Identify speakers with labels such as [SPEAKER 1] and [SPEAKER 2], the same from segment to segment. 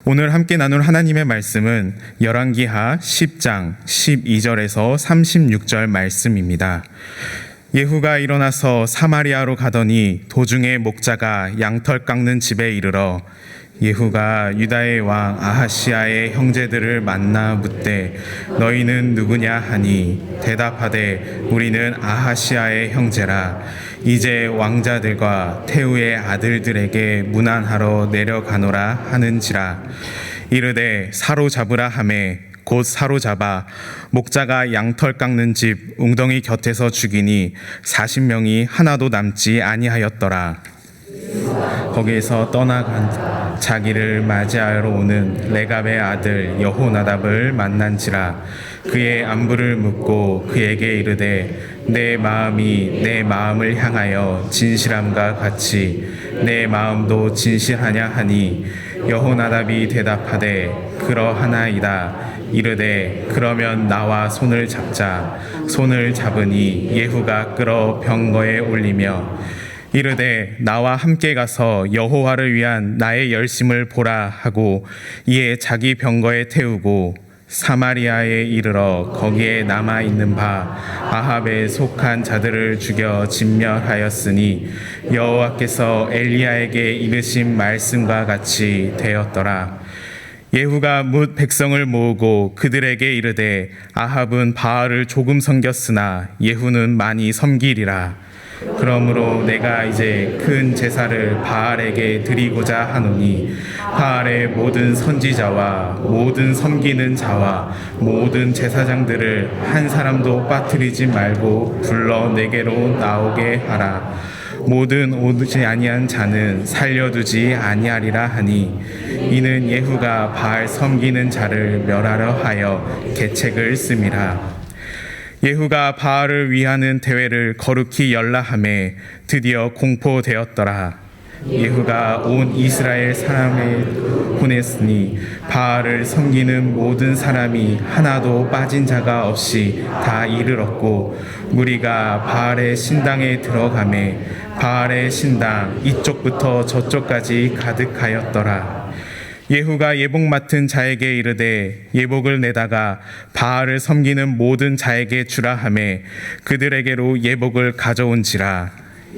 [SPEAKER 1] 오늘 함께 나눌 하나님의 말씀은 열왕기하 10장 12절에서 36절 말씀입니다. 예후가 일어나서 사마리아로 가더니 도중에 목자가 양털 깎는 집에 이르러 예후가 유다의 왕 아하시아의 형제들을 만나 묻되 너희는 누구냐 하니 대답하되 우리는 아하시아의 형제라. 이제 왕자들과 태우의 아들들에게 문안하러 내려가노라 하는지라. 이르되 사로잡으라 하매 곧 사로잡아 목자가 양털 깎는 집 웅덩이 곁에서 죽이니 40명이 하나도 남지 아니하였더라. 거기에서 떠나간 자기를 맞이하러 오는 레갑의 아들 여호나답을 만난지라. 그의 안부를 묻고 그에게 이르되 내 마음이 내 마음을 향하여 진실함과 같이 내 마음도 진실하냐 하니 여호나답이 대답하되 그러하나이다. 이르되 그러면 나와 손을 잡자. 손을 잡으니 예후가 끌어 병거에 올리며 이르되 나와 함께 가서 여호와를 위한 나의 열심을 보라 하고 이에 자기 병거에 태우고 사마리아에 이르러 거기에 남아 있는 바 아합에 속한 자들을 죽여 진멸하였으니 여호와께서 엘리야에게 이르신 말씀과 같이 되었더라. 예후가 뭇 백성을 모으고 그들에게 이르되 아합은 바알을 조금 섬겼으나 예후는 많이 섬기리라. 그러므로 내가 이제 큰 제사를 바알에게 드리고자 하노니 바알의 모든 선지자와 모든 섬기는 자와 모든 제사장들을 한 사람도 빠뜨리지 말고 불러 내게로 나오게 하라. 모든 오지 아니한 자는 살려두지 아니하리라 하니 이는 예후가 바알 섬기는 자를 멸하려 하여 계책을 씀이라. 예후가 바알을 위하는 대회를 거룩히 열라 하매 드디어 공포되었더라. 예후가 온 이스라엘 사람을 보냈으니 바알을 섬기는 모든 사람이 하나도 빠진 자가 없이 다 이르렀고 무리가 바알의 신당에 들어가매 바알의 신당 이쪽부터 저쪽까지 가득하였더라. 예후가 예복 맡은 자에게 이르되 예복을 내다가 바알을 섬기는 모든 자에게 주라 하매 그들에게로 예복을 가져온지라.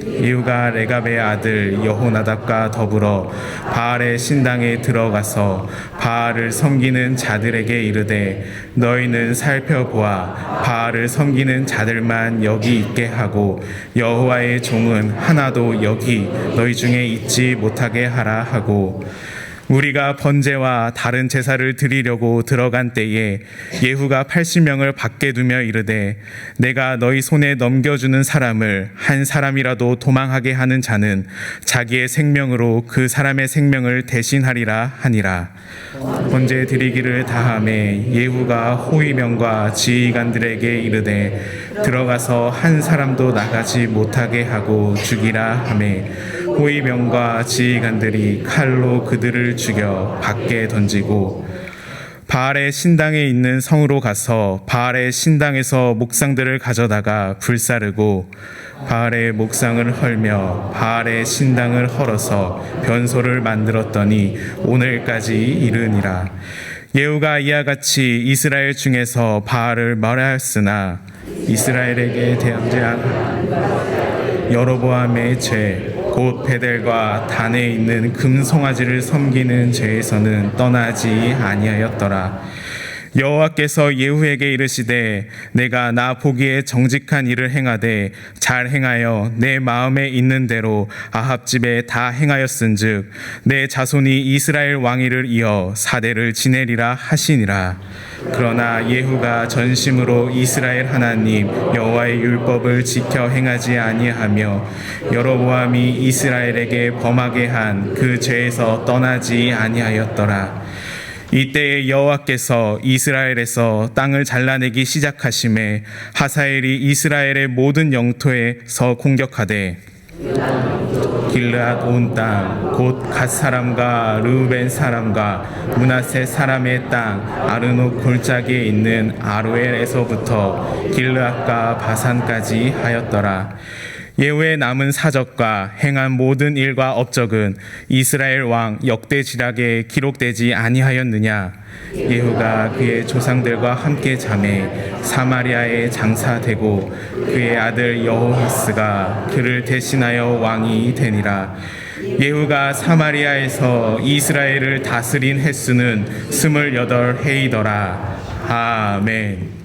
[SPEAKER 1] 예후가 레갑의 아들 여호나답과 더불어 바알의 신당에 들어가서 바알을 섬기는 자들에게 이르되 너희는 살펴보아 바알을 섬기는 자들만 여기 있게 하고 여호와의 종은 하나도 여기 너희 중에 있지 못하게 하라 하고 우리가 번제와 다른 제사를 드리려고 들어간 때에 예후가 80명을 밖에 두며 이르되 내가 너희 손에 넘겨주는 사람을 한 사람이라도 도망하게 하는 자는 자기의 생명으로 그 사람의 생명을 대신하리라 하니라. 번제 드리기를 다하매 예후가 호위병과 지휘관들에게 이르되 들어가서 한 사람도 나가지 못하게 하고 죽이라 하매 호위병과 지휘관들이 칼로 그들을 죽여 밖에 던지고 바알의 신당에 있는 성으로 가서 바알의 신당에서 목상들을 가져다가 불사르고 바알의 목상을 헐며 바알의 신당을 헐어서 변소를 만들었더니 오늘까지 이르니라. 예후가 이와 같이 이스라엘 중에서 바알을 멸하였으나 이스라엘에게 대항제한 여로보암의 죄 곧 베델과 단에 있는 금송아지를 섬기는 죄에서는 떠나지 아니하였더라. 여호와께서 예후에게 이르시되 내가 나 보기에 정직한 일을 행하되 잘 행하여 내 마음에 있는 대로 아합 집에 다 행하였은즉 내 자손이 이스라엘 왕위를 이어 사대를 지내리라 하시니라. 그러나 예후가 전심으로 이스라엘 하나님 여호와의 율법을 지켜 행하지 아니하며 여로보암이 이스라엘에게 범하게 한 그 죄에서 떠나지 아니하였더라. 이때에 여호와께서 이스라엘에서 땅을 잘라내기 시작하심에 하사엘이 이스라엘의 모든 영토에서 공격하되 길르앗 온 땅 곧 갓 사람과 르우벤 사람과 므낫세 사람의 땅 아르논 골짜기에 있는 아로엘에서부터 길르앗과 바산까지 하였더라. 예후의 남은 사적과 행한 모든 일과 업적은 이스라엘 왕 역대지략에 기록되지 아니하였느냐? 예후가 그의 조상들과 함께 잠에 사마리아에 장사되고 그의 아들 여호하스가 그를 대신하여 왕이 되니라. 예후가 사마리아에서 이스라엘을 다스린 횟수는 28해이더라. 아멘.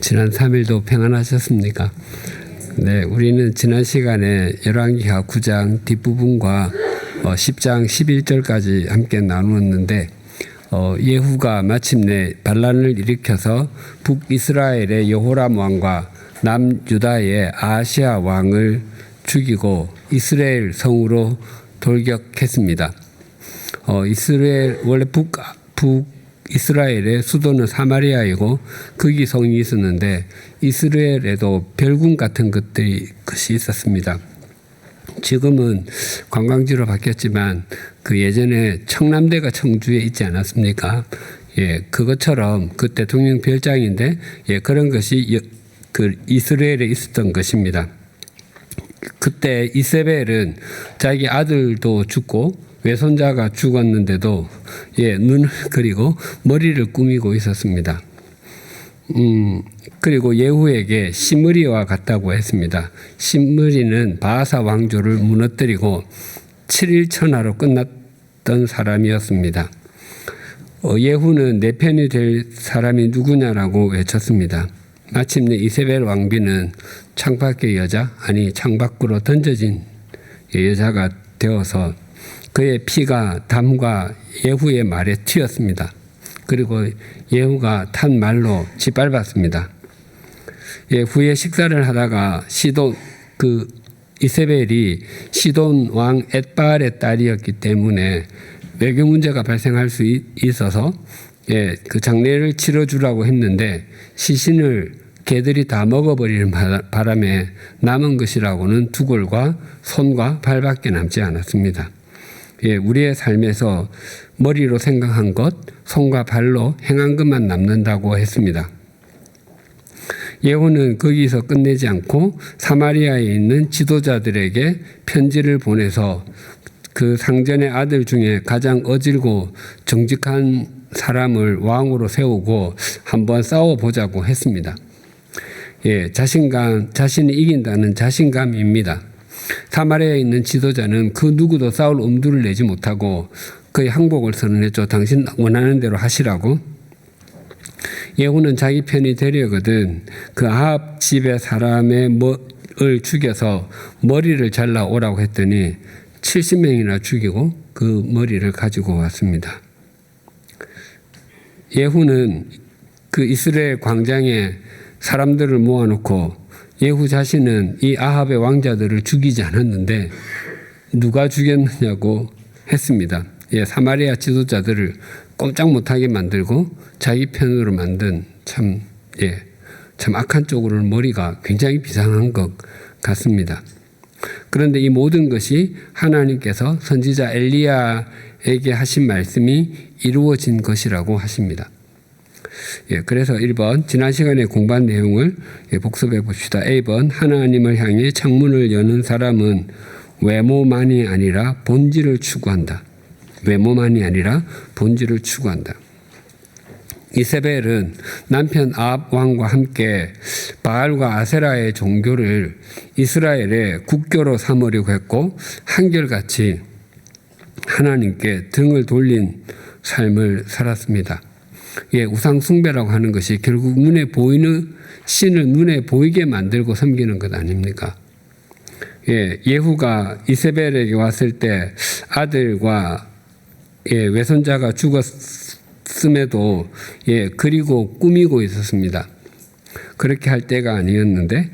[SPEAKER 2] 지난 3일도 평안하셨습니까? 네, 우리는 지난 시간에 열왕기하 9장 뒷부분과 10장 11절까지 함께 나누었는데 예후가 마침내 반란을 일으켜서 북이스라엘의 여호람 왕과 남유다의 아하시아 왕을 죽이고 이스라엘 성으로 돌격했습니다. 이스라엘 원래 북이스라엘의 수도는 사마리아이고 거기 성이 있었는데 이스라엘에도 별궁 같은 것이 있었습니다. 지금은 관광지로 바뀌었지만 그 예전에 청남대가 청주에 있지 않았습니까? 예, 그것처럼 그 대통령 별장인데 그런 것이 그 이스라엘에 있었던 것입니다. 그때 이세벨은 자기 아들도 죽고 외손자가 죽었는데도 눈을 그리고 머리를 꾸미고 있었습니다. 그리고 예후에게 시므리와 같다고 했습니다. 시므리는 바하사 왕조를 무너뜨리고 7일 천하로 끝났던 사람이었습니다. 예후는 내 편이 될 사람이 누구냐라고 외쳤습니다. 마침내 이세벨 왕비는 창밖의 여자, 아니 창밖으로 던져진 여자가 되어서 그의 피가 담과 예후의 말에 튀었습니다. 그리고 예후가 탄 말로 짓밟았습니다. 후에 식사를 하다가 이세벨이 시돈 왕 엣바알의 딸이었기 때문에 외교 문제가 발생할 수 있어서 그 장례를 치러주라고 했는데 시신을 개들이 다 먹어버리는 바람에 남은 것이라고는 두골과 손과 발밖에 남지 않았습니다. 예, 우리의 삶에서 머리로 생각한 것, 손과 발로 행한 것만 남는다고 했습니다. 예후는 거기서 끝내지 않고 사마리아에 있는 지도자들에게 편지를 보내서 그 상전의 아들 중에 가장 어질고 정직한 사람을 왕으로 세우고 한번 싸워보자고 했습니다. 예, 자신이 이긴다는 자신감입니다. 사마리아에 있는 지도자는 그 누구도 싸울 엄두를 내지 못하고 그의 항복을 선언했죠. 당신 원하는 대로 하시라고. 예후는 자기 편이 되려거든 그 아합 집의 사람을 죽여서 머리를 잘라 오라고 했더니 70명이나 죽이고 그 머리를 가지고 왔습니다. 예후는 그 이스라엘 광장에 사람들을 모아놓고 예후 자신은 이 아합의 왕자들을 죽이지 않았는데 누가 죽였느냐고 했습니다. 예, 사마리아 지도자들을 꼼짝 못하게 만들고 자기 편으로 만든 참 악한 쪽으로는 머리가 굉장히 비상한 것 같습니다. 그런데 이 모든 것이 하나님께서 선지자 엘리야에게 하신 말씀이 이루어진 것이라고 하십니다. 예, 그래서 1번 지난 시간에 공부한 내용을 복습해 봅시다. A번 하나님을 향해 창문을 여는 사람은 외모만이 아니라 본질을 추구한다. 외모만이 아니라 본질을 추구한다. 이세벨은 남편 아합 왕과 함께 바알과 아세라의 종교를 이스라엘의 국교로 삼으려고 했고 한결같이 하나님께 등을 돌린 삶을 살았습니다. 예, 우상 숭배라고 하는 것이 결국 눈에 보이는 신을 눈에 보이게 만들고 섬기는 것 아닙니까? 예, 예후가 이세벨에게 왔을 때 아들과 외손자가 죽었음에도 그리고 꾸미고 있었습니다. 그렇게 할 때가 아니었는데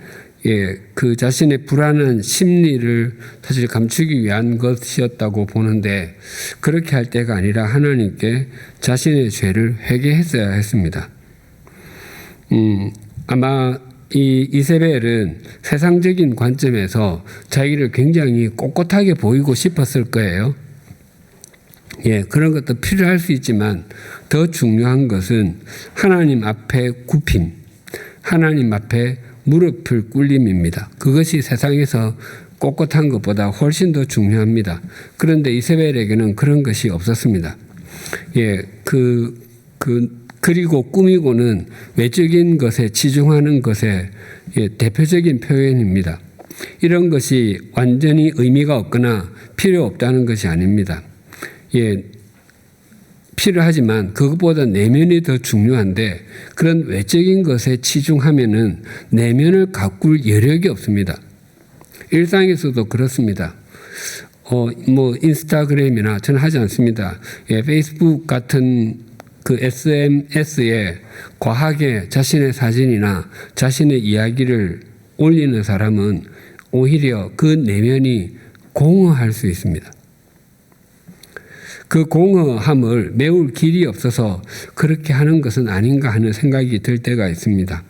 [SPEAKER 2] 그 자신의 불안한 심리를 사실 감추기 위한 것이었다고 보는데 그렇게 할 때가 아니라 하나님께 자신의 죄를 회개했어야 했습니다. 아마 이 이세벨은 세상적인 관점에서 자기를 굉장히 꼿꼿하게 보이고 싶었을 거예요. 예, 그런 것도 필요할 수 있지만 더 중요한 것은 하나님 앞에 굽힘, 하나님 앞에 무릎을 꿇림입니다. 그것이 세상에서 꼿꼿한 것보다 훨씬 더 중요합니다. 그런데 이세벨에게는 그런 것이 없었습니다. 예, 그리고 꾸미고는 외적인 것에 치중하는 것의 대표적인 표현입니다. 이런 것이 완전히 의미가 없거나 필요 없다는 것이 아닙니다. 예, 필요하지만 그것보다 내면이 더 중요한데 그런 외적인 것에 치중하면은 내면을 가꿀 여력이 없습니다. 일상에서도 그렇습니다. 인스타그램이나 저는 하지 않습니다. 예, 페이스북 같은 그 SNS에 과하게 자신의 사진이나 자신의 이야기를 올리는 사람은 오히려 그 내면이 공허할 수 있습니다. 그 공허함을 메울 길이 없어서 그렇게 하는 것은 아닌가 하는 생각이 들 때가 있습니다.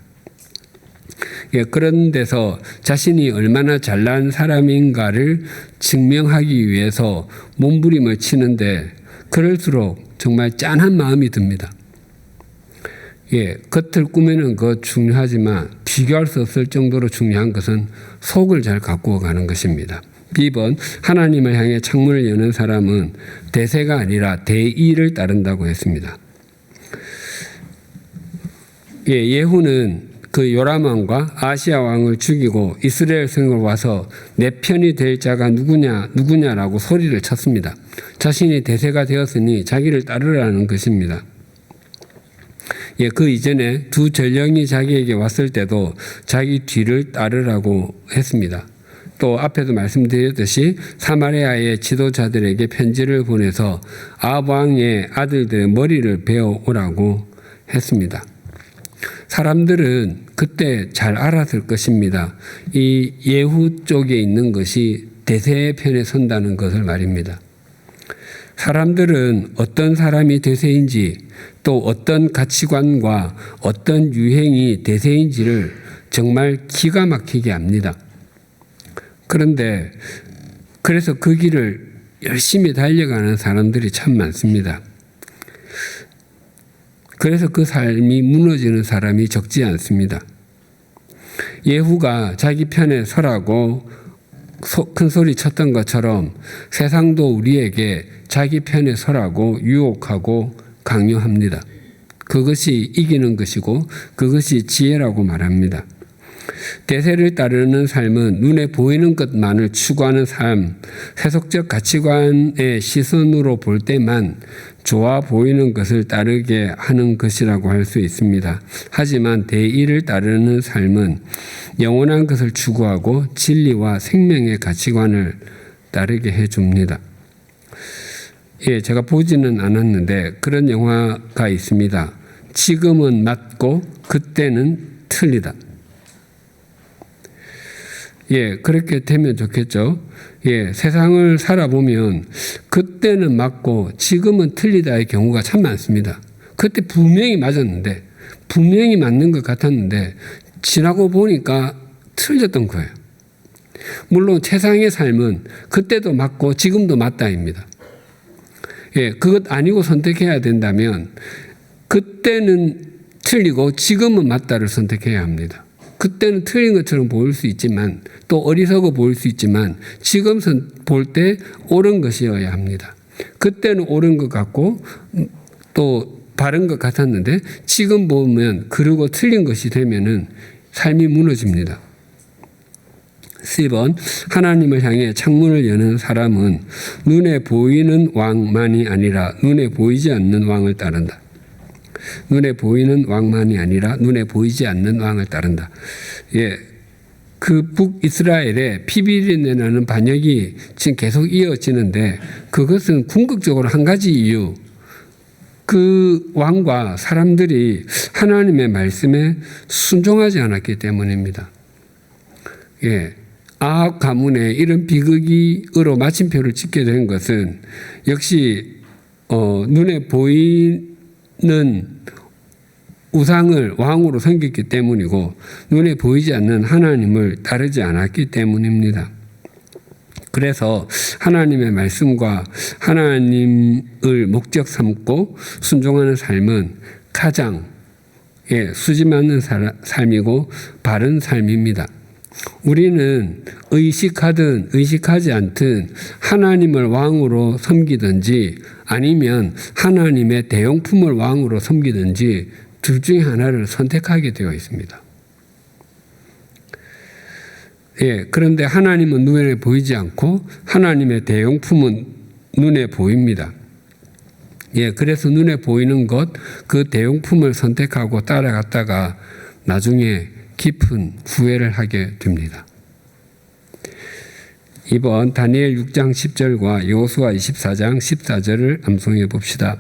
[SPEAKER 2] 예, 그런 데서 자신이 얼마나 잘난 사람인가를 증명하기 위해서 몸부림을 치는데 그럴수록 정말 짠한 마음이 듭니다. 예, 겉을 꾸미는 것 중요하지만 비교할 수 없을 정도로 중요한 것은 속을 잘 가꾸어 가는 것입니다. B번 하나님을 향해 창문을 여는 사람은 대세가 아니라 대의를 따른다고 했습니다. 예, 예후는 그 요람 왕과 아시아 왕을 죽이고 이스라엘 성을 와서 내 편이 될 자가 누구냐라고 소리를 쳤습니다. 자신이 대세가 되었으니 자기를 따르라는 것입니다. 예, 그 이전에 두 전령이 자기에게 왔을 때도 자기 뒤를 따르라고 했습니다. 또 앞에도 말씀드렸듯이 사마리아의 지도자들에게 편지를 보내서 아합 왕의 아들들의 머리를 베어 오라고 했습니다. 사람들은 그때 잘 알았을 것입니다. 이 예후 쪽에 있는 것이 대세의 편에 선다는 것을 말입니다. 사람들은 어떤 사람이 대세인지 또 어떤 가치관과 어떤 유행이 대세인지를 정말 기가 막히게 압니다. 그런데 그래서 그 길을 열심히 달려가는 사람들이 참 많습니다. 그래서 그 삶이 무너지는 사람이 적지 않습니다. 예후가 자기 편에 서라고 큰 소리 쳤던 것처럼 세상도 우리에게 자기 편에 서라고 유혹하고 강요합니다. 그것이 이기는 것이고 그것이 지혜라고 말합니다. 대세를 따르는 삶은 눈에 보이는 것만을 추구하는 삶, 세속적 가치관의 시선으로 볼 때만 좋아 보이는 것을 따르게 하는 것이라고 할 수 있습니다. 하지만 대의를 따르는 삶은 영원한 것을 추구하고 진리와 생명의 가치관을 따르게 해줍니다. 예, 제가 보지는 않았는데 그런 영화가 있습니다. 지금은 맞고 그때는 틀리다. 예, 그렇게 되면 좋겠죠. 예, 세상을 살아보면 그때는 맞고 지금은 틀리다의 경우가 참 많습니다. 그때 분명히 맞았는데, 분명히 맞는 것 같았는데, 지나고 보니까 틀렸던 거예요. 물론 세상의 삶은 그때도 맞고 지금도 맞다입니다. 예, 그것 아니고 선택해야 된다면, 그때는 틀리고 지금은 맞다를 선택해야 합니다. 그때는 틀린 것처럼 보일 수 있지만 또 어리석어 보일 수 있지만 지금 볼 때 옳은 것이어야 합니다. 그때는 옳은 것 같고 또 바른 것 같았는데 지금 보면 그러고 틀린 것이 되면은 삶이 무너집니다. 10번 하나님을 향해 창문을 여는 사람은 눈에 보이는 왕만이 아니라 눈에 보이지 않는 왕을 따른다. 눈에 보이는 왕만이 아니라 눈에 보이지 않는 왕을 따른다. 예, 그 북이스라엘의 피비린내 나는 반역이 지금 계속 이어지는데 그것은 궁극적으로 한 가지 이유. 그 왕과 사람들이 하나님의 말씀에 순종하지 않았기 때문입니다. 예, 아합 가문에 이런 비극으로 마침표를 찍게 된 것은 역시 눈에 보이는 우상을 왕으로 섬겼기 때문이고 눈에 보이지 않는 하나님을 따르지 않았기 때문입니다. 그래서 하나님의 말씀과 하나님을 목적 삼고 순종하는 삶은 가장 수지 맞는 삶이고 바른 삶입니다. 우리는 의식하든 의식하지 않든 하나님을 왕으로 섬기든지 아니면 하나님의 대용품을 왕으로 섬기든지 둘 중에 하나를 선택하게 되어 있습니다. 예, 그런데 하나님은 눈에 보이지 않고 하나님의 대용품은 눈에 보입니다. 예, 그래서 눈에 보이는 것, 그 대용품을 선택하고 따라갔다가 나중에 깊은 후회를 하게 됩니다. 이번 다니엘 6장 10절과 여호수아 24장 14절을 암송해 봅시다.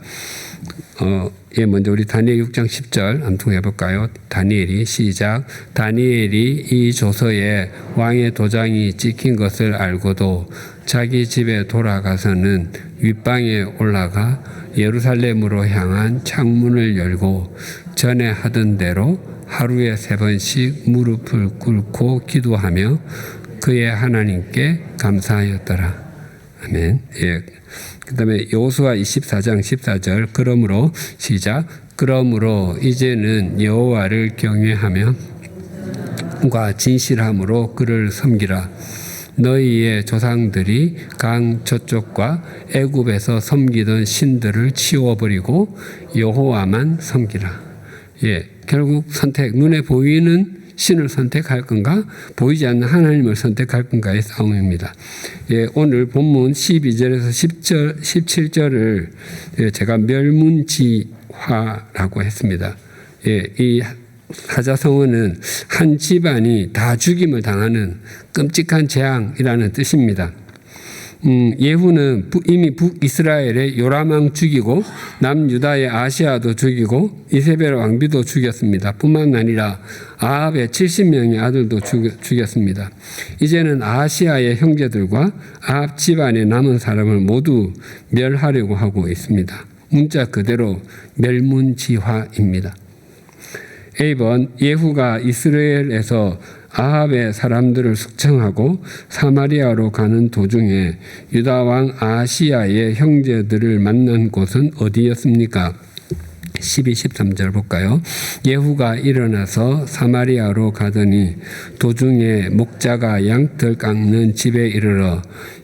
[SPEAKER 2] 예, 먼저 우리 다니엘 6장 10절 암송해 볼까요? 다니엘이 시작. 다니엘이 이 조서에 왕의 도장이 찍힌 것을 알고도 자기 집에 돌아가서는 윗방에 올라가 예루살렘으로 향한 창문을 열고 전에 하던 대로 하루에 3번씩 무릎을 꿇고 기도하며 그의 하나님께 감사하였더라. 아멘. 예. 그 다음에 여호수아 24장 14절 그러므로 시작. 그러므로 이제는 여호와를 경외하며 과 진실함으로 그를 섬기라. 너희의 조상들이 강 저쪽과 애굽에서 섬기던 신들을 치워버리고 여호와만 섬기라. 예, 결국 선택, 눈에 보이는 신을 선택할 건가 보이지 않는 하나님을 선택할 건가의 싸움입니다. 예, 오늘 본문 12절에서 10절, 17절을 제가 멸문지화라고 했습니다. 예, 이 사자성어는 한 집안이 다 죽임을 당하는 끔찍한 재앙이라는 뜻입니다. 예후는 이미 북이스라엘의 요람왕 죽이고 남유다의 아시아도 죽이고 이세벨 왕비도 죽였습니다. 뿐만 아니라 아합의 70명의 아들도 죽였습니다. 이제는 아시아의 형제들과 아합 집안에 남은 사람을 모두 멸하려고 하고 있습니다. 문자 그대로 멸문지화입니다. A번 예후가 이스라엘에서 아합의 사람들을 숙청하고 사마리아로 가는 도중에 유다 왕 아시아의 형제들을 만난 곳은 어디였습니까? 12, 13절 볼까요? 예후가 일어나서 사마리아로 가더니 도중에 목자가 양털 깎는 집에 이르러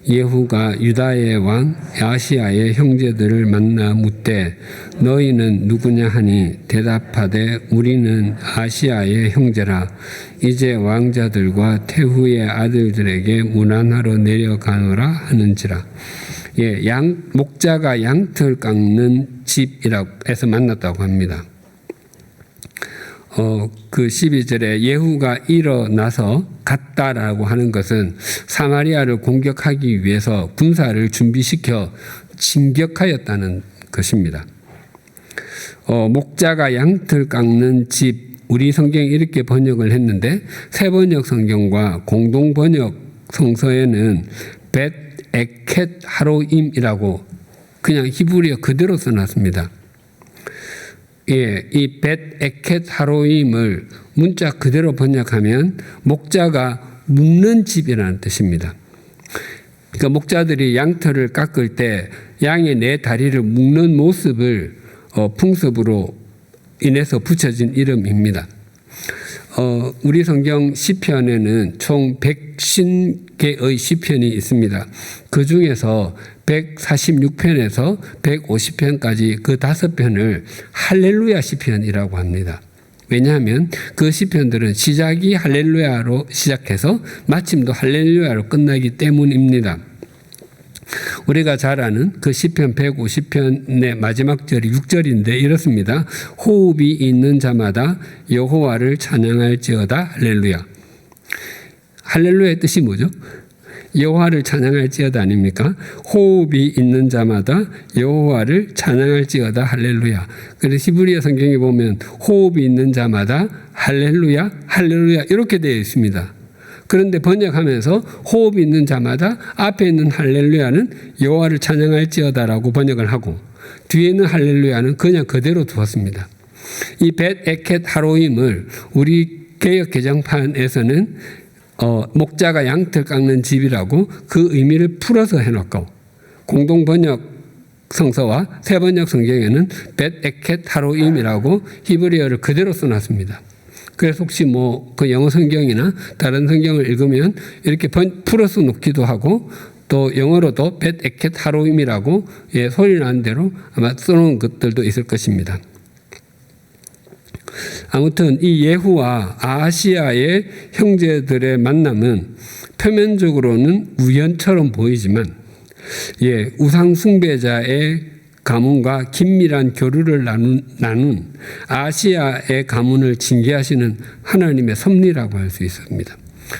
[SPEAKER 2] 예후가 유다의 왕 아시아의 형제들을 만나 묻되 너희는 누구냐 하니 대답하되 우리는 아시아의 형제라. 이제 왕자들과 태후의 아들들에게 문안하러 내려가노라 하는지라. 목자가 양털 깎는 집이라고 해서 만났다고 합니다. 그 12절에 예후가 일어나서 갔다라고 하는 것은 사마리아를 공격하기 위해서 군사를 준비시켜 진격하였다는 것입니다. 목자가 양털 깎는 집, 우리 성경이 이렇게 번역을 했는데 새 번역 성경과 공동 번역 성서에는 벳 에켓 하로임이라고 그냥 히브리어 그대로 써놨습니다. 이 벳 에켓 하로임을 문자 그대로 번역하면 목자가 묶는 집이라는 뜻입니다. 그러니까 목자들이 양털을 깎을 때 양의 네 다리를 묶는 모습을 풍습으로 인해서 붙여진 이름입니다. 우리 성경 시편에는 총 150개의 시편이 있습니다. 그 중에서 146편에서 150편까지 그 5편을 할렐루야 시편이라고 합니다. 왜냐하면 그 시편들은 시작이 할렐루야로 시작해서 마침도 할렐루야로 끝나기 때문입니다. 우리가 잘 아는 그 시편 150편의 마지막 절이 6절인데 이렇습니다. 호흡이 있는 자마다 여호와를 찬양할지어다 할렐루야. 할렐루야의 뜻이 뭐죠? 여호와를 찬양할지어다 아닙니까? 호흡이 있는 자마다 여호와를 찬양할지어다 할렐루야. 그래서 히브리어 성경에 보면 호흡이 있는 자마다 할렐루야 할렐루야 이렇게 되어 있습니다. 그런데 번역하면서 호흡이 있는 자마다 앞에 있는 할렐루야는 여호와를 찬양할지어다라고 번역을 하고 뒤에 있는 할렐루야는 그냥 그대로 두었습니다. 이 벳 에켓 하로임을 우리 개역 개정판에서는 목자가 양털 깎는 집이라고 그 의미를 풀어서 해놓고 공동 번역 성서와 새 번역 성경에는 벳 에켓 하로임이라고 히브리어를 그대로 써놨습니다. 그래서 혹시 그 영어 성경이나 다른 성경을 읽으면 이렇게 풀어서 놓기도 하고 또 영어로도 벳 에켓 하로임이라고 소리 나는 대로 아마 써놓은 것들도 있을 것입니다. 아무튼 이 예후와 아시아의 형제들의 만남은 표면적으로는 우연처럼 보이지만 우상 숭배자의 가문과 긴밀한 교류를 나눈 아시아의 가문을 징계하시는 하나님의 섭리라고 할 수 있습니다.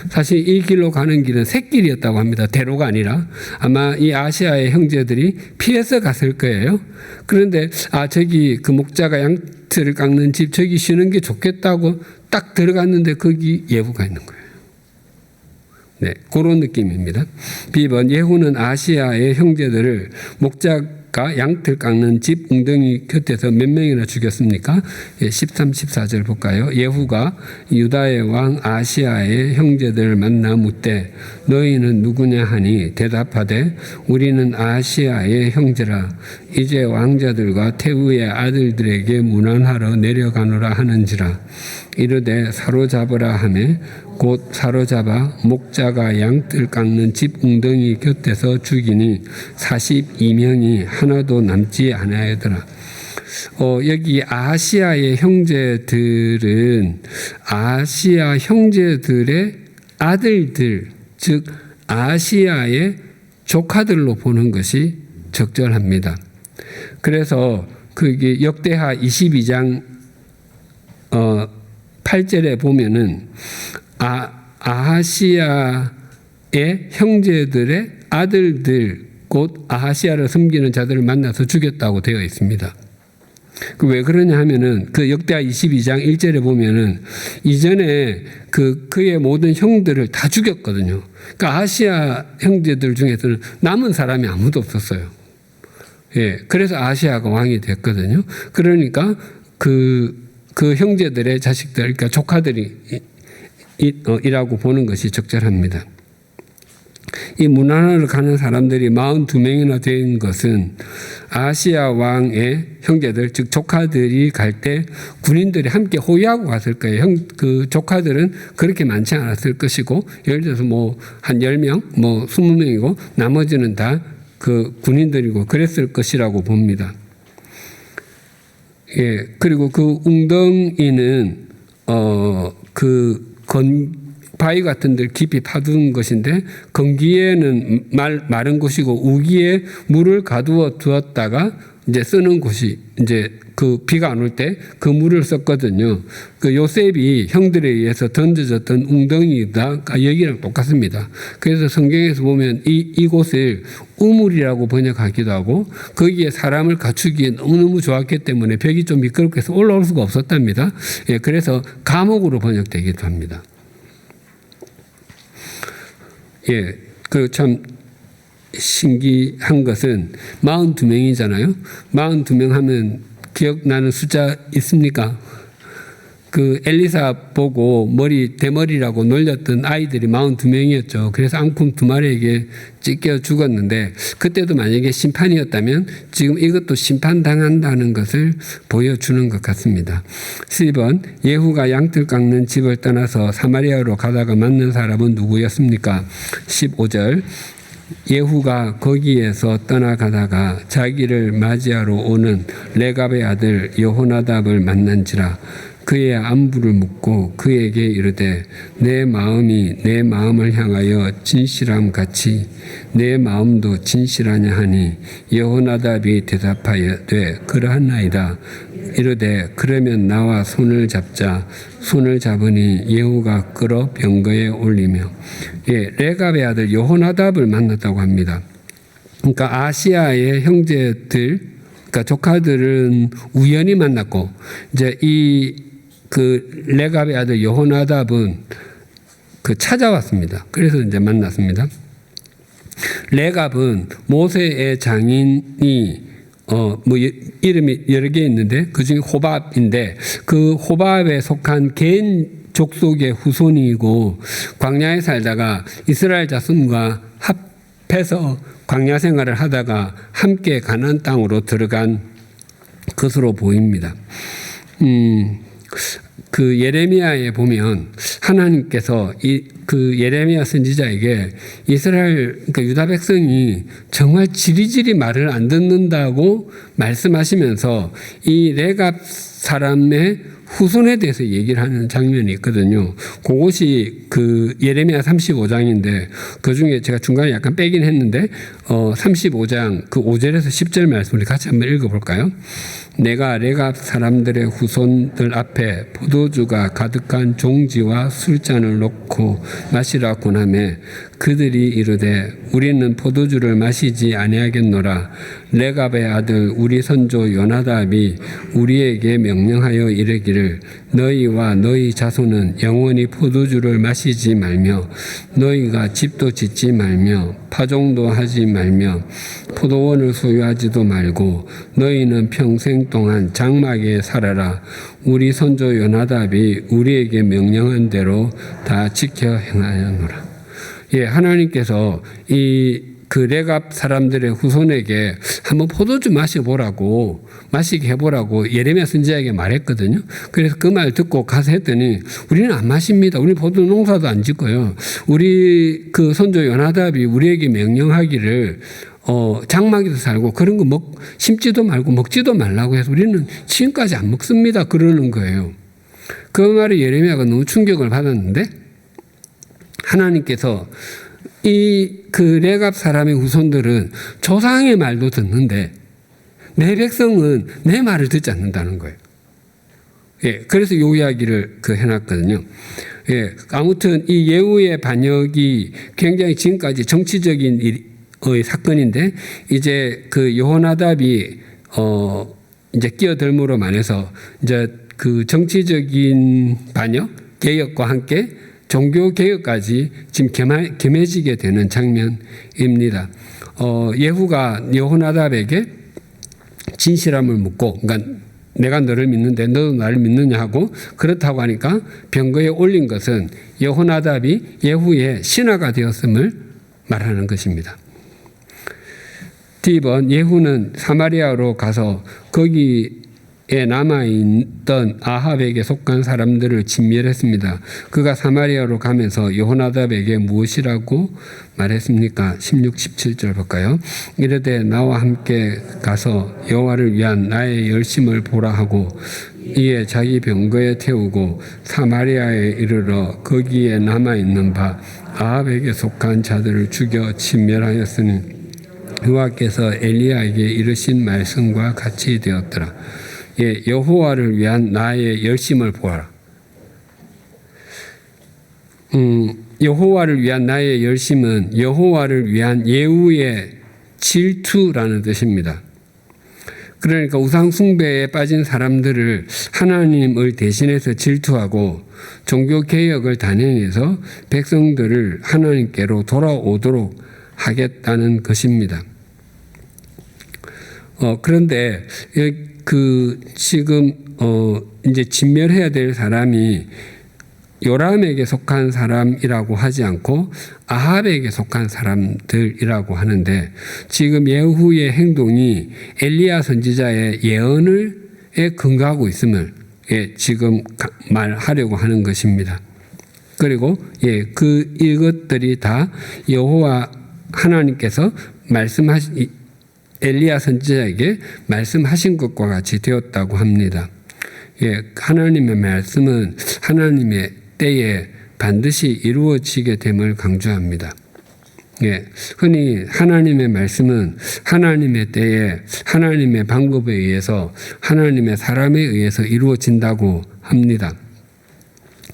[SPEAKER 2] 사실 이 길로 가는 길은 샛길이었다고 합니다. 대로가 아니라 아마 이 아시아의 형제들이 피해서 갔을 거예요. 그런데 저기 그 목자가 양털을 깎는 집 저기 쉬는 게 좋겠다고 딱 들어갔는데 거기 예후가 있는 거예요. 네, 그런 느낌입니다. B번 예후는 아시아의 형제들을 목자가 양털 깎는 집 웅덩이 곁에서 몇 명이나 죽였습니까? 13, 14절 볼까요? 예후가 유다의 왕 아시아의 형제들을 만나 묻되 너희는 누구냐 하니 대답하되 우리는 아시아의 형제라. 이제 왕자들과 태후의 아들들에게 문안하러 내려가노라 하는지라. 이르되 사로잡으라 하매 곧 사로잡아 목자가 양털 깎는 집 웅덩이 곁에서 죽이니 42명이 하나도 남지 아니하더라. 여기 아시아의 형제들은 아시아 형제들의 아들들, 즉 아시아의 조카들로 보는 것이 적절합니다. 그래서 그게 역대하 22장 8절에 보면은 아하시아 형제들의 아들들 곧 아하시아를 섬기는 자들을 만나서 죽였다고 되어 있습니다. 왜 그러냐 하면은 그 역대하 22장 1절에 보면은 이전에 그의 모든 형들을 다 죽였거든요. 그러니까 아하시아 형제들 중에서는 남은 사람이 아무도 없었어요. 예, 그래서 아하시아가 왕이 됐거든요. 그러니까 그 형제들의 자식들, 그러니까 조카들이 이라고 보는 것이 적절합니다. 이 문하나를 가는 사람들이 42명이나 된 것은 아시아 왕의 형제들, 즉 조카들이 갈 때 군인들이 함께 호위하고 갔을 거예요. 그 조카들은 그렇게 많지 않았을 것이고, 예를 들어서 뭐 한 10명, 뭐 20명이고 나머지는 다 그 군인들이고 그랬을 것이라고 봅니다. 예, 그리고 그 웅덩이는 바위 같은 데 깊이 파둔 것인데, 건기에는 마른 곳이고 우기에 물을 가두어 두었다가 이제 쓰는 곳이 이제 그 비가 안 올 때 그 물을 썼거든요. 그 요셉이 형들에 의해서 던져졌던 웅덩이다. 여기랑 똑같습니다. 그래서 성경에서 보면 이곳을 우물이라고 번역하기도 하고, 거기에 사람을 갖추기에 너무너무 좋았기 때문에 벽이 좀 미끄럽게 해서 올라올 수가 없었답니다. 예, 그래서 감옥으로 번역되기도 합니다. 예, 그 참 신기한 것은 42명이잖아요. 42명 하면 기억나는 숫자 있습니까? 그 엘리사 보고 대머리라고 놀렸던 아이들이 42명이었죠. 그래서 앙큼 2마리에게 찢겨 죽었는데, 그때도 만약에 심판이었다면 지금 이것도 심판당한다는 것을 보여주는 것 같습니다. 10번, 예후가 양털 깎는 집을 떠나서 사마리아로 가다가 만난 사람은 누구였습니까? 15절, 예후가 거기에서 떠나가다가 자기를 맞이하러 오는 레갑의 아들 여호나답을 만난지라. 그의 안부를 묻고 그에게 이르되 내 마음이 내 마음을 향하여 진실함 같이 내 마음도 진실하냐 하니, 여호나답이 대답하여되 그러하나이다. 이르되 그러면 나와 손을 잡자. 손을 잡으니 예후가 끌어 병거에 올리며, 예, 레갑의 아들 여호나답을 만났다고 합니다. 그러니까 아시아의 형제들, 그러니까 조카들은 우연히 만났고, 이제 그 레갑의 아들 여호나답은 찾아왔습니다. 그래서 이제 만났습니다. 레갑은 모세의 장인이 이름이 여러 개 있는데 그 중에 호밥인데, 그 호밥에 속한 겐 족속의 후손이고, 광야에 살다가 이스라엘 자손과 합해서 광야 생활을 하다가 함께 가나안 땅으로 들어간 것으로 보입니다. 그 예레미야에 보면 하나님께서 그 예레미야 선지자에게 이스라엘, 그러니까 유다 백성이 정말 지리지리 말을 안 듣는다고 말씀하시면서 이 레갑 사람의 후손에 대해서 얘기를 하는 장면이 있거든요. 그것이 그 예레미야 35장인데, 그 중에 제가 중간에 약간 빼긴 했는데 35장 그 5절에서 10절 말씀을 같이 한번 읽어볼까요? 내가 레갑 사람들의 후손들 앞에 포도주가 가득한 종지와 술잔을 놓고 마시라 권하매 그들이 이르되 우리는 포도주를 마시지 아니하겠노라. 레갑의 아들 우리 선조 요나답이 우리에게 명령하여 이르기를 너희와 너희 자손은 영원히 포도주를 마시지 말며 너희가 집도 짓지 말며 파종도 하지 말며 포도원을 소유하지도 말고 너희는 평생 동안 장막에 살아라. 우리 선조 요나답이 우리에게 명령한 대로 다 지켜 행하였노라. 예, 하나님께서 그 레갑 사람들의 후손에게 한번 포도주 마시게 해보라고 예레미야 선지자에게 말했거든요. 그래서 그 말 듣고 가서 했더니 우리는 안 마십니다. 우리 포도 농사도 안 짓고요. 우리 그 선조 요나답이 우리에게 명령하기를 장막에서 살고 그런 거 심지도 말고 먹지도 말라고 해서 우리는 지금까지 안 먹습니다. 그러는 거예요. 그 말에 예레미야가 너무 충격을 받았는데, 하나님께서 그 레갑 사람의 후손들은 조상의 말도 듣는데 내 백성은 내 말을 듣지 않는다는 거예요. 예, 그래서 요 이야기를 해놨거든요. 예, 아무튼 이 예후의 반역이 굉장히 지금까지 정치적인 사건인데 이제 그 여호나답이 이제 끼어들므로 만해서 이제 그 정치적인 반역 개혁과 함께 종교 개혁까지 지금 겸해지게 되는 장면입니다. 예후가 여호나답에게 진실함을 묻고, 그러니까 내가 너를 믿는데 너도 나를 믿느냐 하고 그렇다고 하니까 병거에 올린 것은 여호나답이 예후의 신하가 되었음을 말하는 것입니다. D번 예후는 사마리아로 가서 거기에 남아있던 아합에게 속한 사람들을 진멸했습니다. 그가 사마리아로 가면서 여호나답에게 무엇이라고 말했습니까? 16, 17절 볼까요? 이르되 나와 함께 가서 여호와를 위한 나의 열심을 보라 하고 이에 자기 병거에 태우고 사마리아에 이르러 거기에 남아있는 바 아합에게 속한 자들을 죽여 진멸하였으니 여호와께서 엘리야에게 이르신 말씀과 같이 되었더라. 예, 여호와를 위한 나의 열심을 보아라. 여호와를 위한 나의 열심은 여호와를 위한 예후의 질투라는 뜻입니다. 그러니까 우상 숭배에 빠진 사람들을 하나님을 대신해서 질투하고 종교 개혁을 단행해서 백성들을 하나님께로 돌아오도록 하겠다는 것입니다. 그런데 지금 이제 진멸해야 될 사람이 요람에게 속한 사람이라고 하지 않고 아합에게 속한 사람들이라고 하는데 지금 예후의 행동이 엘리야 선지자의 예언에 근거하고 있음을 지금 말하려고 하는 것입니다. 그리고 이것들이 다 여호와 하나님께서 엘리야 선지자에게 말씀하신 것과 같이 되었다고 합니다. 하나님의 말씀은 하나님의 때에 반드시 이루어지게 됨을 강조합니다. 흔히 하나님의 말씀은 하나님의 때에 하나님의 방법에 의해서 하나님의 사람에 의해서 이루어진다고 합니다.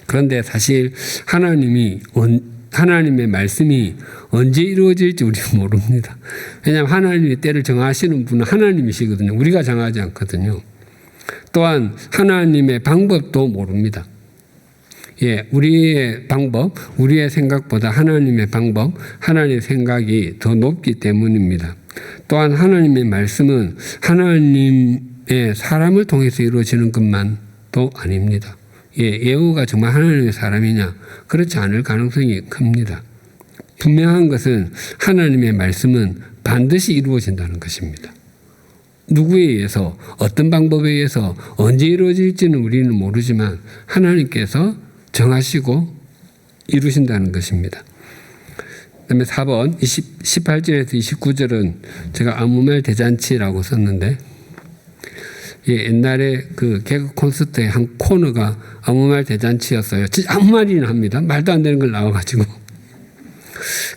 [SPEAKER 2] 그런데 사실 하나님의 말씀이 언제 이루어질지 우리는 모릅니다. 왜냐하면 하나님의 때를 정하시는 분은 하나님이시거든요. 우리가 정하지 않거든요. 또한 하나님의 방법도 모릅니다. 우리의 방법, 우리의 생각보다 하나님의 방법, 하나님의 생각이 더 높기 때문입니다. 또한 하나님의 말씀은 하나님의 사람을 통해서 이루어지는 것만도 아닙니다. 예후가 정말 하나님의 사람이냐? 그렇지 않을 가능성이 큽니다. 분명한 것은 하나님의 말씀은 반드시 이루어진다는 것입니다. 누구에 의해서 어떤 방법에 의해서 언제 이루어질지는 우리는 모르지만 하나님께서 정하시고 이루신다는 것입니다. 그다음에 4번 18절에서 29절은 제가 아무 말 대잔치라고 썼는데 옛날에 그 개그 콘서트의 한 코너가 아무 말 대잔치였어요. 진짜 아무 말이나 합니다. 말도 안 되는 걸 나와가지고.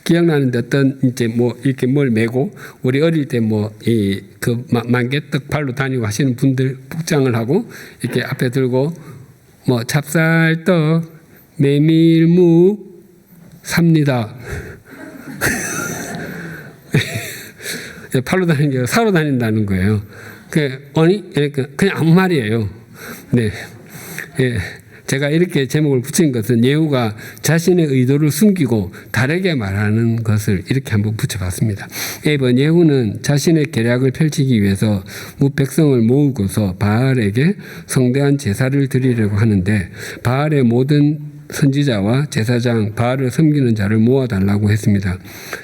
[SPEAKER 2] 기억나는데 어떤 이제 뭐 이렇게 뭘 메고 우리 어릴 때 뭐 그 만개떡 발로 다니고 하시는 분들 복장을 하고 이렇게 앞에 들고 뭐 찹쌀떡 메밀묵 삽니다. 팔로 다니는 게 사로 다닌다는 거예요. 아니 그냥 아무 말이에요. 네, 제가 이렇게 제목을 붙인 것은 예후가 자신의 의도를 숨기고 다르게 말하는 것을 이렇게 한번 붙여봤습니다. 이번 예후는 자신의 계략을 펼치기 위해서 백성을 모으고서 바알에게 성대한 제사를 드리려고 하는데 바알의 모든 선지자와 제사장 바알을 섬기는 자를 모아달라고 했습니다.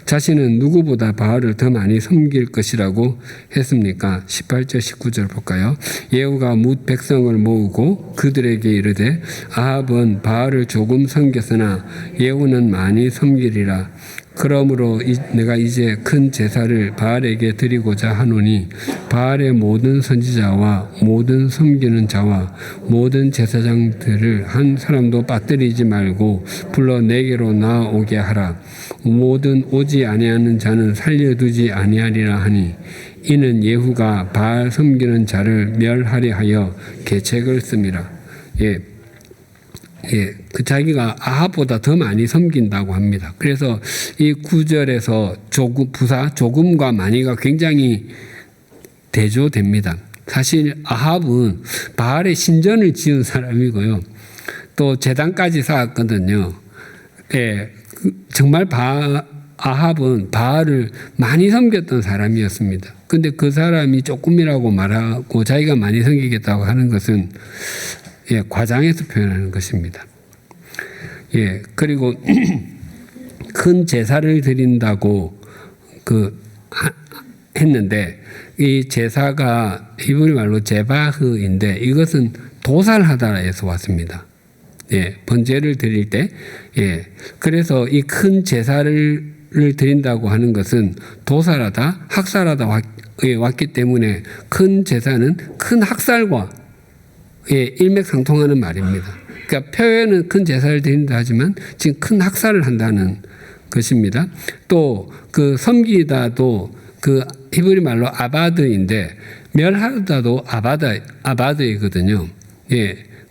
[SPEAKER 2] 자신은 누구보다 바알을 더 많이 섬길 것이라고 했습니까? 18절 19절 볼까요? 예후가 뭇 백성을 모으고 그들에게 이르되 아합은 바알을 조금 섬겼으나 예후는 많이 섬기리라. 그러므로 내가 이제 큰 제사를 바알에게 드리고자 하노니 바알의 모든 선지자와 모든 섬기는 자와 모든 제사장들을 한 사람도 빠뜨리지 말고 불러 내게로 나오게 하라. 모든 오지 아니하는 자는 살려두지 아니하리라 하니 이는 예후가 바알 섬기는 자를 멸하려 하여 계책을 씁니다. 그 자기가 아합보다 더 많이 섬긴다고 합니다. 그래서 이 9절에서 조금과 많이가 굉장히 대조됩니다. 사실 아합은 바알의 신전을 지은 사람이고요. 또 제단까지 쌓았거든요. 정말 아합은 바알을 많이 섬겼던 사람이었습니다. 근데 그 사람이 조금이라고 말하고 자기가 많이 섬기겠다고 하는 것은 과장해서 표현하는 것입니다. 그리고 큰 제사를 드린다고 했는데 이 제사가 히브리 말로 제바흐인데 이것은 도살하다에서 왔습니다. 번제를 드릴 때, 그래서 이 큰 제사를 드린다고 하는 것은 도살하다, 학살하다 왔기 때문에 큰 제사는 큰 학살과 일맥상통하는 말입니다. 그러니까 표현은 큰 제사를 드린다 하지만 지금 큰 학살을 한다는 것입니다. 또 그 섬기다도 그 히브리 말로 아바드인데 멸하다도 아바드이거든요.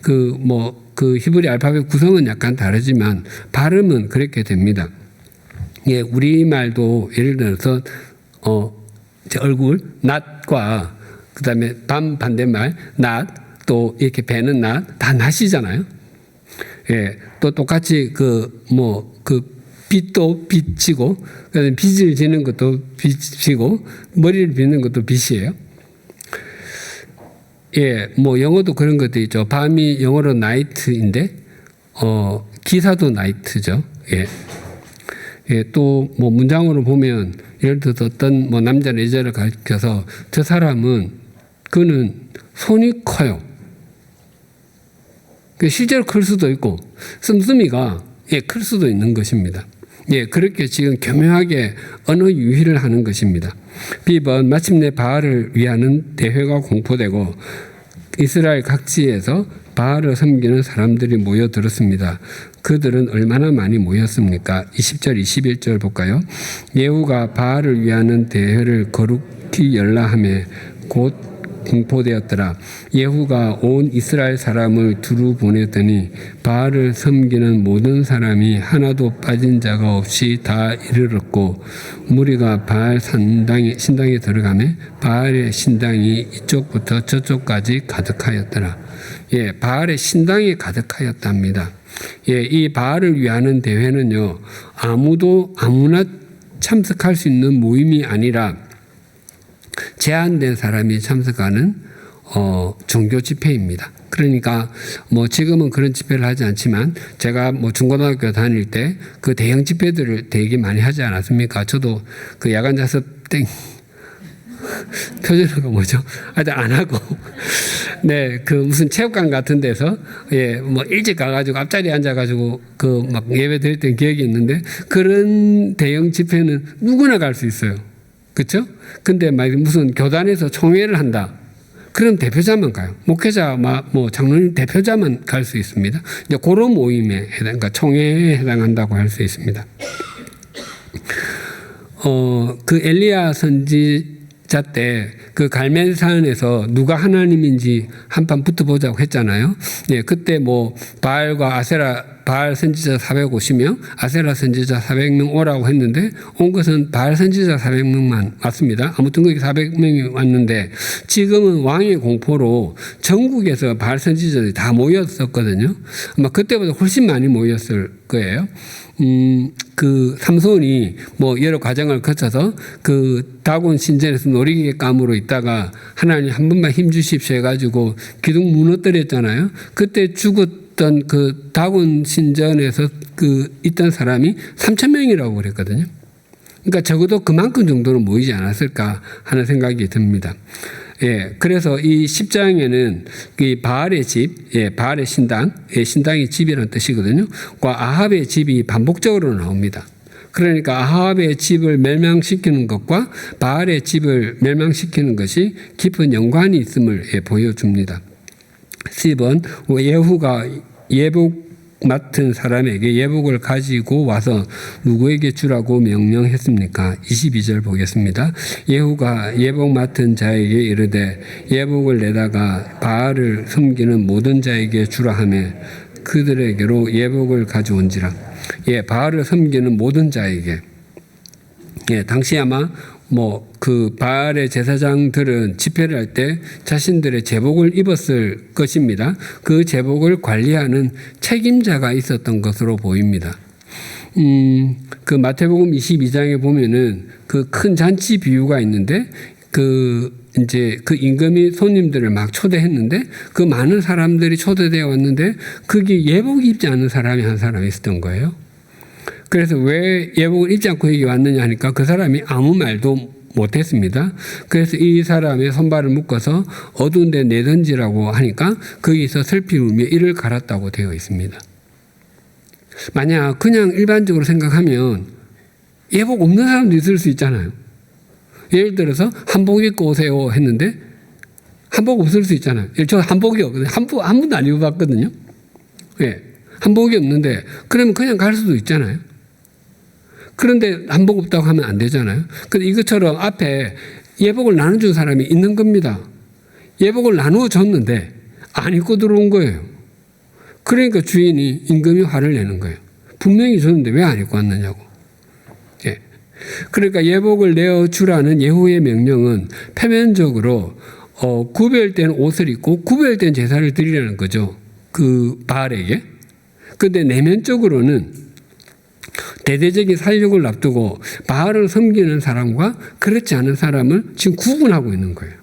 [SPEAKER 2] 그 히브리 알파벳 구성은 약간 다르지만 발음은 그렇게 됩니다. 우리말도 예를 들어서 제 얼굴 낫과 그다음에 반대말 낫 또 이렇게 배는 낫 다 낫이잖아요. 또 똑같이 그 빚도 빚이고 그다음에 빚을 지는 것도 빚이고 머리를 빚는 것도 빚이에요. 영어도 그런 것도 있죠. 밤이 영어로 night인데 기사도 night죠. 또 문장으로 보면 예를 들어서 어떤 남자 여자를 가리켜서 저 사람은 그는 손이 커요. 실제로 클 수도 있고 씀씀이가 클 수도 있는 것입니다. 그렇게 지금 교묘하게 언어 유희를 하는 것입니다. B번 마침내 바알을 위하는 대회가 공포되고 이스라엘 각지에서 바알을 섬기는 사람들이 모여들었습니다. 그들은 얼마나 많이 모였습니까? 20절 21절 볼까요? 예후가 바알을 위하는 대회를 거룩히 열라하며 곧 공포되었더라. 예후가 온 이스라엘 사람을 두루 보냈더니 바알을 섬기는 모든 사람이 하나도 빠진 자가 없이 다 이르렀고 무리가 바알 신당에 들어가며 바알의 신당이 이쪽부터 저쪽까지 가득하였더라. 바알의 신당이 가득하였답니다. 이 바알을 위하는 대회는요, 아무나 참석할 수 있는 모임이 아니라 제한된 사람이 참석하는 종교 집회입니다. 그러니까 지금은 그런 집회를 하지 않지만 제가 중고등학교 다닐 때 그 대형 집회들을 되게 많이 하지 않았습니까? 저도 그 야간 자습 땡 표준어가 뭐죠? 아직 안 하고 그 무슨 체육관 같은 데서 일찍 가가지고 앞자리에 앉아가지고 예배 드릴 때 기억이 있는데 그런 대형 집회는 누구나 갈 수 있어요. 그렇죠? 근데 무슨 교단에서 총회를 한다. 그럼 대표자만 가요. 목회자, 장로님 대표자만 갈 수 있습니다. 이제 그런 모임에 그러니까 총회에 해당한다고 할 수 있습니다. 그 엘리야 선지자 때 그 갈멜산에서 누가 하나님인지 한판 붙어보자고 했잖아요. 그때 바알과 바알 선지자 450명, 아세라 선지자 400명 오라고 했는데 온 것은 바알 선지자 400명만 왔습니다. 아무튼 거기 400명이 왔는데 지금은 왕의 공포로 전국에서 바알 선지자들이 다 모였었거든요. 아마 그때보다 훨씬 많이 모였을 거예요. 그 삼손이 여러 과정을 거쳐서 그 다곤 신전에서 놀이감으로 있다가 하나님 한 번만 힘 주십시오 해가지고 기둥 무너뜨렸잖아요. 그때 죽었던 그 다곤 신전에서 있던 사람이 3,000명이라고 그랬거든요. 그러니까 적어도 그만큼 정도는 모이지 않았을까 하는 생각이 듭니다. 그래서 이 10장에는 이 바알의 집, 바알의 신당, 신당이 집이라는 뜻이거든요. 그 아합의 집이 반복적으로 나옵니다. 그러니까 아합의 집을 멸망시키는 것과 바알의 집을 멸망시키는 것이 깊은 연관이 있음을 보여줍니다. 10번 예후가 예복 맡은 사람에게 예복을 가지고 와서 누구에게 주라고 명령했습니까? 22절 보겠습니다. 예후가 예복 맡은 자에게 이르되 예복을 내다가 바알을 섬기는 모든 자에게 주라 하며 그들에게로 예복을 가져온지라. 바알을 섬기는 모든 자에게. 당시 아마 그 바알의 제사장들은 집회를 할 때 자신들의 제복을 입었을 것입니다. 그 제복을 관리하는 책임자가 있었던 것으로 보입니다. 그 마태복음 22장에 보면은 그 큰 잔치 비유가 있는데 이제 그 임금이 손님들을 막 초대했는데 그 많은 사람들이 초대되어 왔는데 거기 예복 입지 않은 사람이 한 사람이 있었던 거예요. 그래서 왜 예복을 입지 않고 여기 왔느냐 하니까 그 사람이 아무 말도 못했습니다. 그래서 이 사람의 손발을 묶어서 어두운 데 내던지라고 하니까 거기서 슬피 울며 이를 갈았다고 되어 있습니다. 만약 그냥 일반적으로 생각하면 예복 없는 사람도 있을 수 있잖아요. 예를 들어서 한복 입고 오세요 했는데 한복 없을 수 있잖아요. 저 한복이 없거든요. 한복 한 번도 안 입어봤거든요. 한복이 없는데 그러면 그냥 갈 수도 있잖아요. 그런데 한복 없다고 하면 안 되잖아요. 근데 이것처럼 앞에 예복을 나눠준 사람이 있는 겁니다. 예복을 나누어 줬는데 안 입고 들어온 거예요. 그러니까 주인이 임금이 화를 내는 거예요. 분명히 줬는데 왜 안 입고 왔느냐고. 그러니까 예복을 내어주라는 예후의 명령은 표면적으로 구별된 옷을 입고 구별된 제사를 드리라는 거죠. 그 바알에게. 그런데 내면적으로는 대대적인 살육을 앞두고 바알을 섬기는 사람과 그렇지 않은 사람을 지금 구분하고 있는 거예요.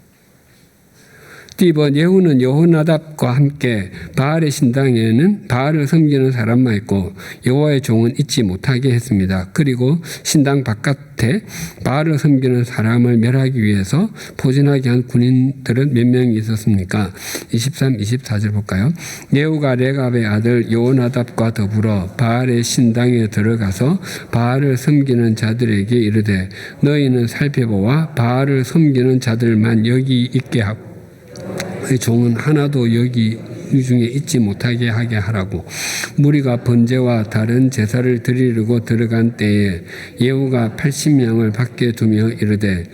[SPEAKER 2] 이번 예후는 여호나답과 함께 바알의 신당에는 바알을 섬기는 사람만 있고 여호와의 종은 있지 못하게 했습니다. 그리고 신당 바깥에 바알을 섬기는 사람을 멸하기 위해서 포진하게 한 군인들은 몇 명이 있었습니까? 23, 24절 볼까요? 예후가 레갑의 아들 여호나답과 더불어 바알의 신당에 들어가서 바알을 섬기는 자들에게 이르되 너희는 살펴보아 바알을 섬기는 자들만 여기 있게 하고 그 종은 하나도 여기 이 중에 있지 못하게 하게 하라고. 무리가 번제와 다른 제사를 드리려고 들어간 때에 예후가 80명을 밖에 두며 이르되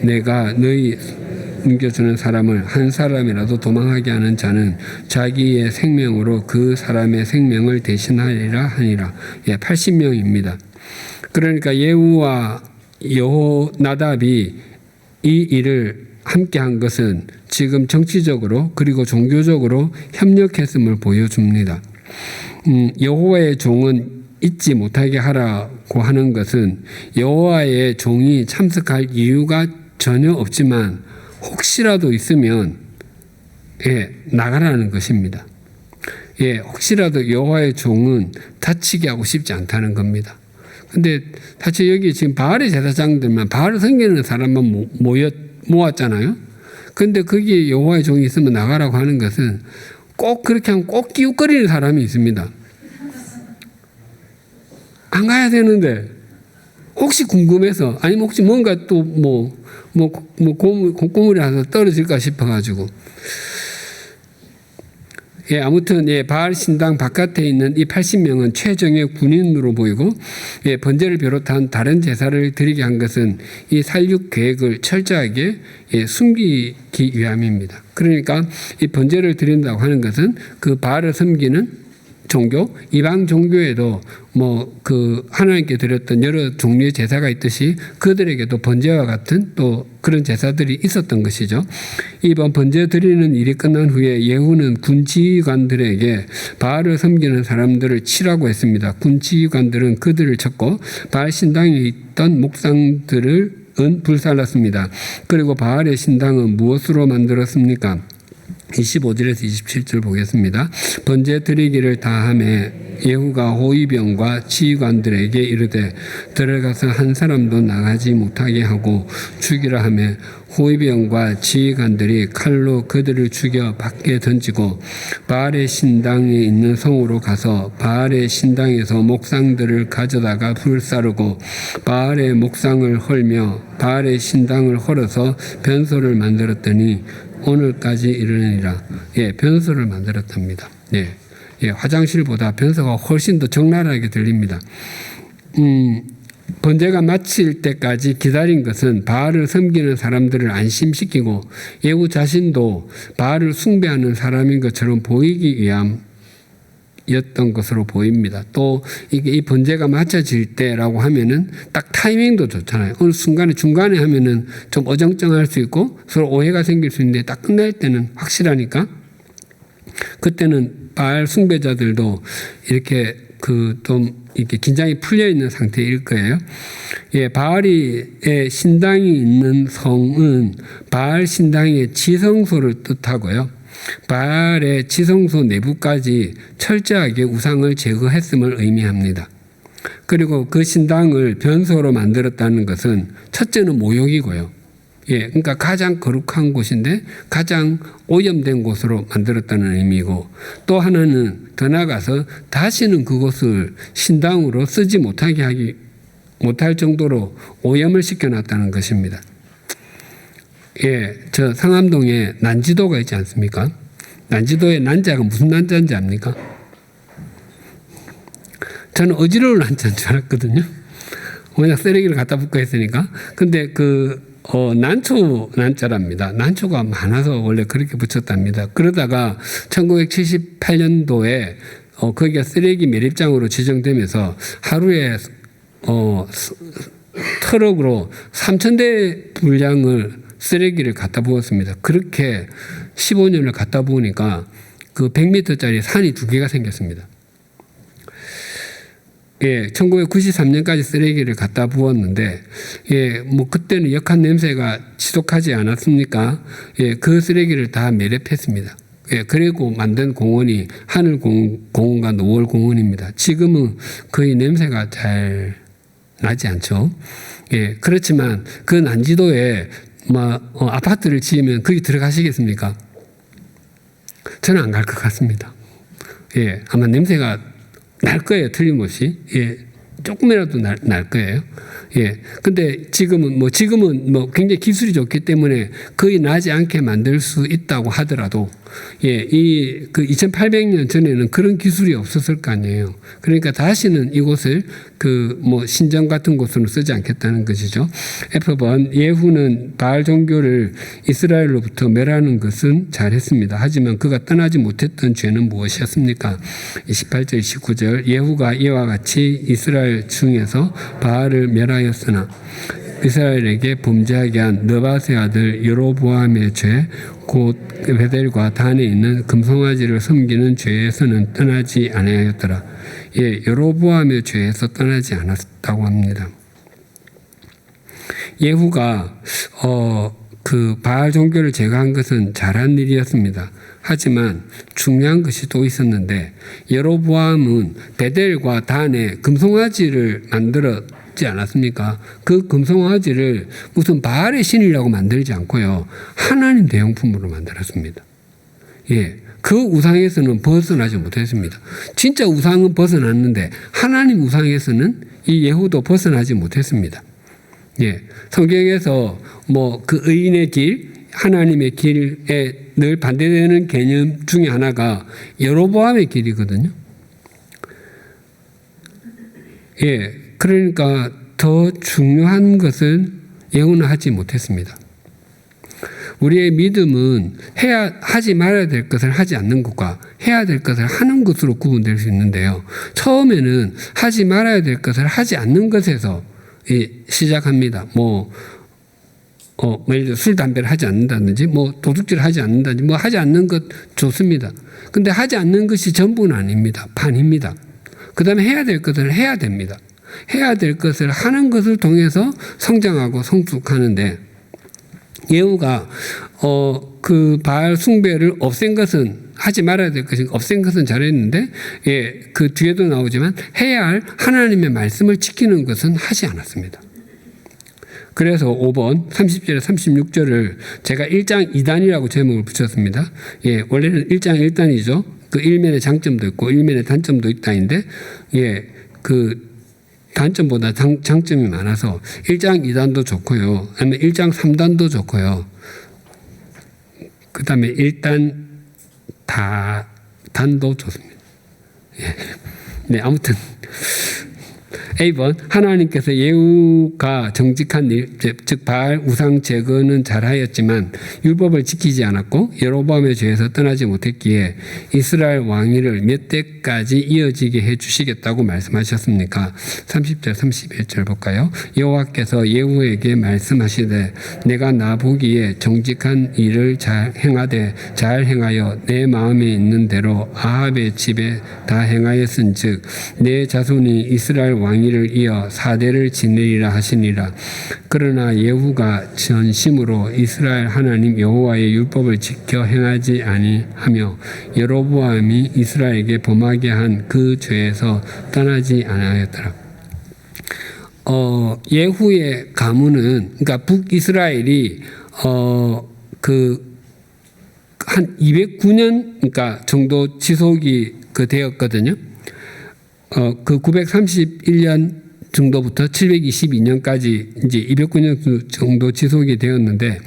[SPEAKER 2] 내가 너희 숨겨주는 사람을 한 사람이라도 도망하게 하는 자는 자기의 생명으로 그 사람의 생명을 대신하리라 하니라. 80명입니다. 그러니까 예후와 여호나답이 이 일을 함께 한 것은 지금 정치적으로 그리고 종교적으로 협력했음을 보여줍니다. 여호와의 종은 잊지 못하게 하라고 하는 것은 여호와의 종이 참석할 이유가 전혀 없지만 혹시라도 있으면 나가라는 것입니다. 혹시라도 여호와의 종은 다치게 하고 싶지 않다는 겁니다. 근데 사실 여기 지금 바알의 제사장들만 바알을 섬기는 사람만 모았잖아요. 근데 거기에 여호와의 종이 있으면 나가라고 하는 것은 꼭 그렇게 하면 꼭 끼웃거리는 사람이 있습니다. 안 가야 되는데 혹시 궁금해서 아니면 혹시 뭔가 또 고물이라서 떨어질까 싶어가지고 아무튼 바알 신당 바깥에 있는 이 80명은 최정예 군인으로 보이고 번제를 비롯한 다른 제사를 드리게 한 것은 이 살육 계획을 철저하게 숨기기 위함입니다. 그러니까 이 번제를 드린다고 하는 것은 그 바알을 섬기는 종교, 이방 종교에도 하나님께 드렸던 여러 종류의 제사가 있듯이 그들에게도 번제와 같은 또 그런 제사들이 있었던 것이죠. 이번 번제 드리는 일이 끝난 후에 예후는 군 지휘관들에게 바알을 섬기는 사람들을 치라고 했습니다. 군 지휘관들은 그들을 쳤고 바알 신당에 있던 목상들을 불살랐습니다. 그리고 바알의 신당은 무엇으로 만들었습니까? 25절에서 27절 보겠습니다. 번제 드리기를 다하매 예후가 호위병과 지휘관들에게 이르되 들어가서 한 사람도 나가지 못하게 하고 죽이라 하매 호위병과 지휘관들이 칼로 그들을 죽여 밖에 던지고 바알의 신당에 있는 성으로 가서 바알의 신당에서 목상들을 가져다가 불사르고 바알의 목상을 헐며 바알의 신당을 헐어서 변소를 만들었더니 오늘까지 이르느니라. 변소를 만들었답니다. 화장실보다 변소가 훨씬 더 적나라하게 들립니다. 번제가 마칠 때까지 기다린 것은 바알을 섬기는 사람들을 안심시키고 예후 자신도 바알을 숭배하는 사람인 것처럼 보이기 시간이었던 것으로 보입니다. 또 이게 이 번제가 맞춰질 때라고 하면은 딱 타이밍도 좋잖아요. 어느 순간에 중간에 하면은 좀 어정쩡할 수 있고 서로 오해가 생길 수 있는데 딱 끝날 때는 확실하니까 그때는 바알 숭배자들도 이렇게 좀 이렇게 긴장이 풀려 있는 상태일 거예요. 예, 바알의 신당이 있는 성은 바알 신당의 지성소를 뜻하고요. 바알의 지성소 내부까지 철저하게 우상을 제거했음을 의미합니다. 그리고 그 신당을 변소로 만들었다는 것은 첫째는 모욕이고요. 예, 그러니까 가장 거룩한 곳인데 가장 오염된 곳으로 만들었다는 의미고, 또 하나는 더 나아가서 다시는 그곳을 신당으로 쓰지 못할 정도로 오염을 시켜놨다는 것입니다. 예, 저 상암동에 난지도가 있지 않습니까? 난지도의 난자가 무슨 난자인지 압니까? 저는 어지러울 난자인 줄 알았거든요. 워낙 쓰레기를 갖다 붓고 했으니까. 근데 난초 난자랍니다. 난초가 많아서 원래 그렇게 붙였답니다. 그러다가 1978년도에 거기가 쓰레기 매립장으로 지정되면서 하루에 트럭으로 3,000대 분량을 쓰레기를 갖다 부었습니다. 그렇게 15년을 갖다 부으니까 그 100m짜리 산이 2개가 생겼습니다. 예, 1993년까지 쓰레기를 갖다 부었는데, 예, 뭐 그때는 역한 냄새가 지독하지 않았습니까? 예, 그 쓰레기를 다 매립했습니다. 예, 그리고 만든 공원이 하늘공원과 노월공원입니다. 지금은 거의 냄새가 잘 나지 않죠. 예, 그렇지만 그 난지도에 아파트를 지으면 거기 들어가시겠습니까? 저는 안 갈 것 같습니다. 예, 아마 냄새가 날 거예요, 틀림없이. 예, 조금이라도 날 거예요. 예, 근데 지금은 굉장히 기술이 좋기 때문에 거의 나지 않게 만들 수 있다고 하더라도, 예, 2800년 전에는 그런 기술이 없었을 거 아니에요. 그러니까 다시는 이곳을 신전 같은 곳으로 쓰지 않겠다는 것이죠. F번, 예후는 바알 종교를 이스라엘로부터 멸하는 것은 잘했습니다. 하지만 그가 떠나지 못했던 죄는 무엇이었습니까? 28절, 29절, 예후가 이와 같이 이스라엘 중에서 바알을 멸하였으나 이스라엘에게 범죄하게 한 느밧의 아들 여로보암의 죄, 곧 베델과 단에 있는 금송아지를 섬기는 죄에서는 떠나지 아니하였더라. 예, 여로보암의 죄에서 떠나지 않았다고 합니다. 예후가 바알 종교를 제거한 것은 잘한 일이었습니다. 하지만 중요한 것이 또 있었는데, 여로보암은 베델과 단에 금송아지를 만들었지 않았습니까? 그 금송아지를 무슨 바알의 신이라고 만들지 않고요, 하나님 대용품으로 만들었습니다. 예, 그 우상에서는 벗어나지 못했습니다. 진짜 우상은 벗어났는데 하나님 우상에서는 이 예후도 벗어나지 못했습니다. 예, 성경에서 그 의인의 길, 하나님의 길에 늘 반대되는 개념 중에 하나가 여로보암의 길이거든요. 예, 그러니까 더 중요한 것은 예후는 하지 못했습니다. 우리의 믿음은 하지 말아야 될 것을 하지 않는 것과 해야 될 것을 하는 것으로 구분될 수 있는데요. 처음에는 하지 말아야 될 것을 하지 않는 것에서 시작합니다. 예를 들어 술, 담배를 하지 않는다든지, 도둑질을 하지 않는다든지, 하지 않는 것 좋습니다. 근데 하지 않는 것이 전부는 아닙니다. 반입니다. 그 다음에 해야 될 것을 해야 됩니다. 해야 될 것을 하는 것을 통해서 성장하고 성숙하는데, 예후가 그 바알 숭배를 없앤 것은, 하지 말아야 될 것이 없앤 것은 잘했는데, 예, 그 뒤에도 나오지만 해야 할 하나님의 말씀을 지키는 것은 하지 않았습니다. 그래서 5번 30절에 36절을 제가 1장 2단이라고 제목을 붙였습니다. 예, 원래는 1장 1단이죠. 그 일면의 장점도 있고 일면의 단점도 있다인데, 예, 그 단점보다 장점이 많아서 1장 2단도 좋고요. 아니면 1장 3단도 좋고요. 그 다음에 1단 단도 좋습니다. 예. 네, 아무튼 A번 하나님께서 예후가 정직한 일, 즉 바알 우상 제거는 잘하였지만 율법을 지키지 않았고 여로보암의 죄에서 떠나지 못했기에 이스라엘 왕위를 몇 대까지 이어지게 해주시겠다고 말씀하셨습니까? 30절 31절 볼까요? 여호와께서 예후에게 말씀하시되 내가 나 보기에 정직한 일을 잘 행하여 내 마음에 있는 대로 아합의 집에 다 행하였은즉 내 자손이 이스라엘 왕위를 이어 4대를 지내리라 하시니라. 그러나 예후가 전심으로 이스라엘 하나님 여호와의 율법을 지켜 행하지 아니하며 여로보암이 이스라엘에게 범하게 한 그 죄에서 떠나지 아니하였더라. 예후의 가문은 그러니까 북이스라엘이 한 209년 그러니까 정도 지속이 되었거든요. 그 931년 정도부터 722년까지 이제 209년 정도 지속이 되었는데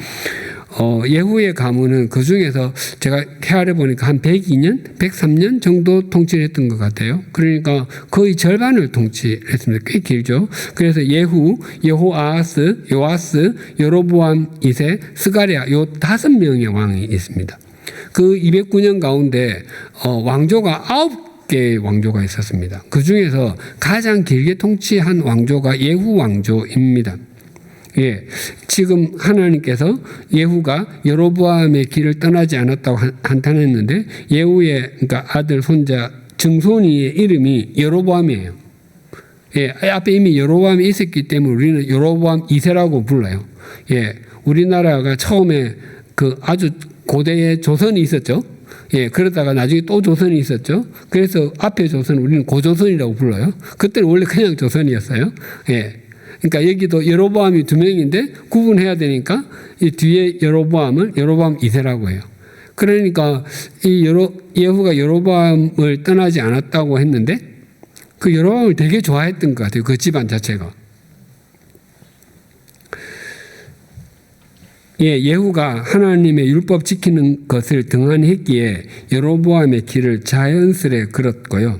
[SPEAKER 2] 예후의 가문은 그 중에서 제가 헤아려 보니까 한 102년, 103년 정도 통치를 했던 것 같아요. 그러니까 거의 절반을 통치했습니다. 꽤 길죠. 그래서 예후, 여호아하스, 요아스, 여로보암 2세, 스가랴 요 5명의 왕이 있습니다. 그 209년 가운데 왕조가 9개의 왕조가 있었습니다. 그 중에서 가장 길게 통치한 왕조가 예후 왕조입니다. 예, 지금 하나님께서 예후가 여로보암의 길을 떠나지 않았다고 한탄했는데 예후의 그러니까 아들, 손자, 증손이의 이름이 여로보암이에요. 예, 앞에 이미 여로보암이 있었기 때문에 우리는 여로보암 2세라고 불러요. 예, 우리나라가 처음에 그 아주 고대에 조선이 있었죠. 예, 그러다가 나중에 또 조선이 있었죠. 그래서 앞에 조선 우리는 고조선이라고 불러요. 그때는 원래 그냥 조선이었어요. 예. 그러니까 여기도 여로보암이 2명인데 구분해야 되니까 이 뒤에 여로보암을 여로보암 2세라고 해요. 그러니까 이 예후가 여로보암을 떠나지 않았다고 했는데 그 여로보암을 되게 좋아했던 것 같아요. 그 집안 자체가. 예, 예후가 하나님의 율법 지키는 것을 등한히 했기에 여로보암의 길을 자연스레 걸었고요.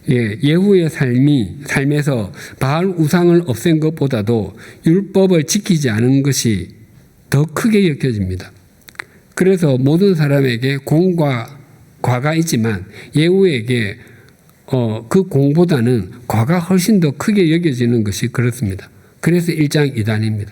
[SPEAKER 2] 예, 예후의 삶에서 바알 우상을 없앤 것보다도 율법을 지키지 않은 것이 더 크게 여겨집니다. 그래서 모든 사람에게 공과 과가 있지만 예후에게 그 공보다는 과가 훨씬 더 크게 여겨지는 것이 그렇습니다. 그래서 1장 2단입니다.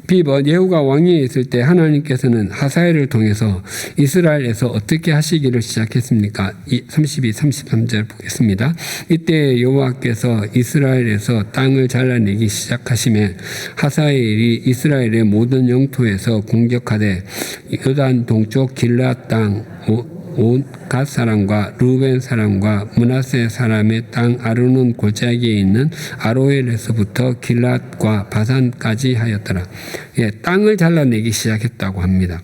[SPEAKER 2] B번 예후가 왕위에 있을 때 하나님께서는 하사엘을 통해서 이스라엘에서 어떻게 하시기를 시작했습니까? 32, 33절 보겠습니다. 이때 여호와께서 이스라엘에서 땅을 잘라내기 시작하시매 하사엘이 이스라엘의 모든 영토에서 공격하되 요단 동쪽 길앗 땅 온 갓 사람과 루벤 사람과 므낫세 사람의 땅 아르논 골짜기에 있는 아로엘에서부터 길앗과 바산까지 하였더라. 예, 땅을 잘라내기 시작했다고 합니다.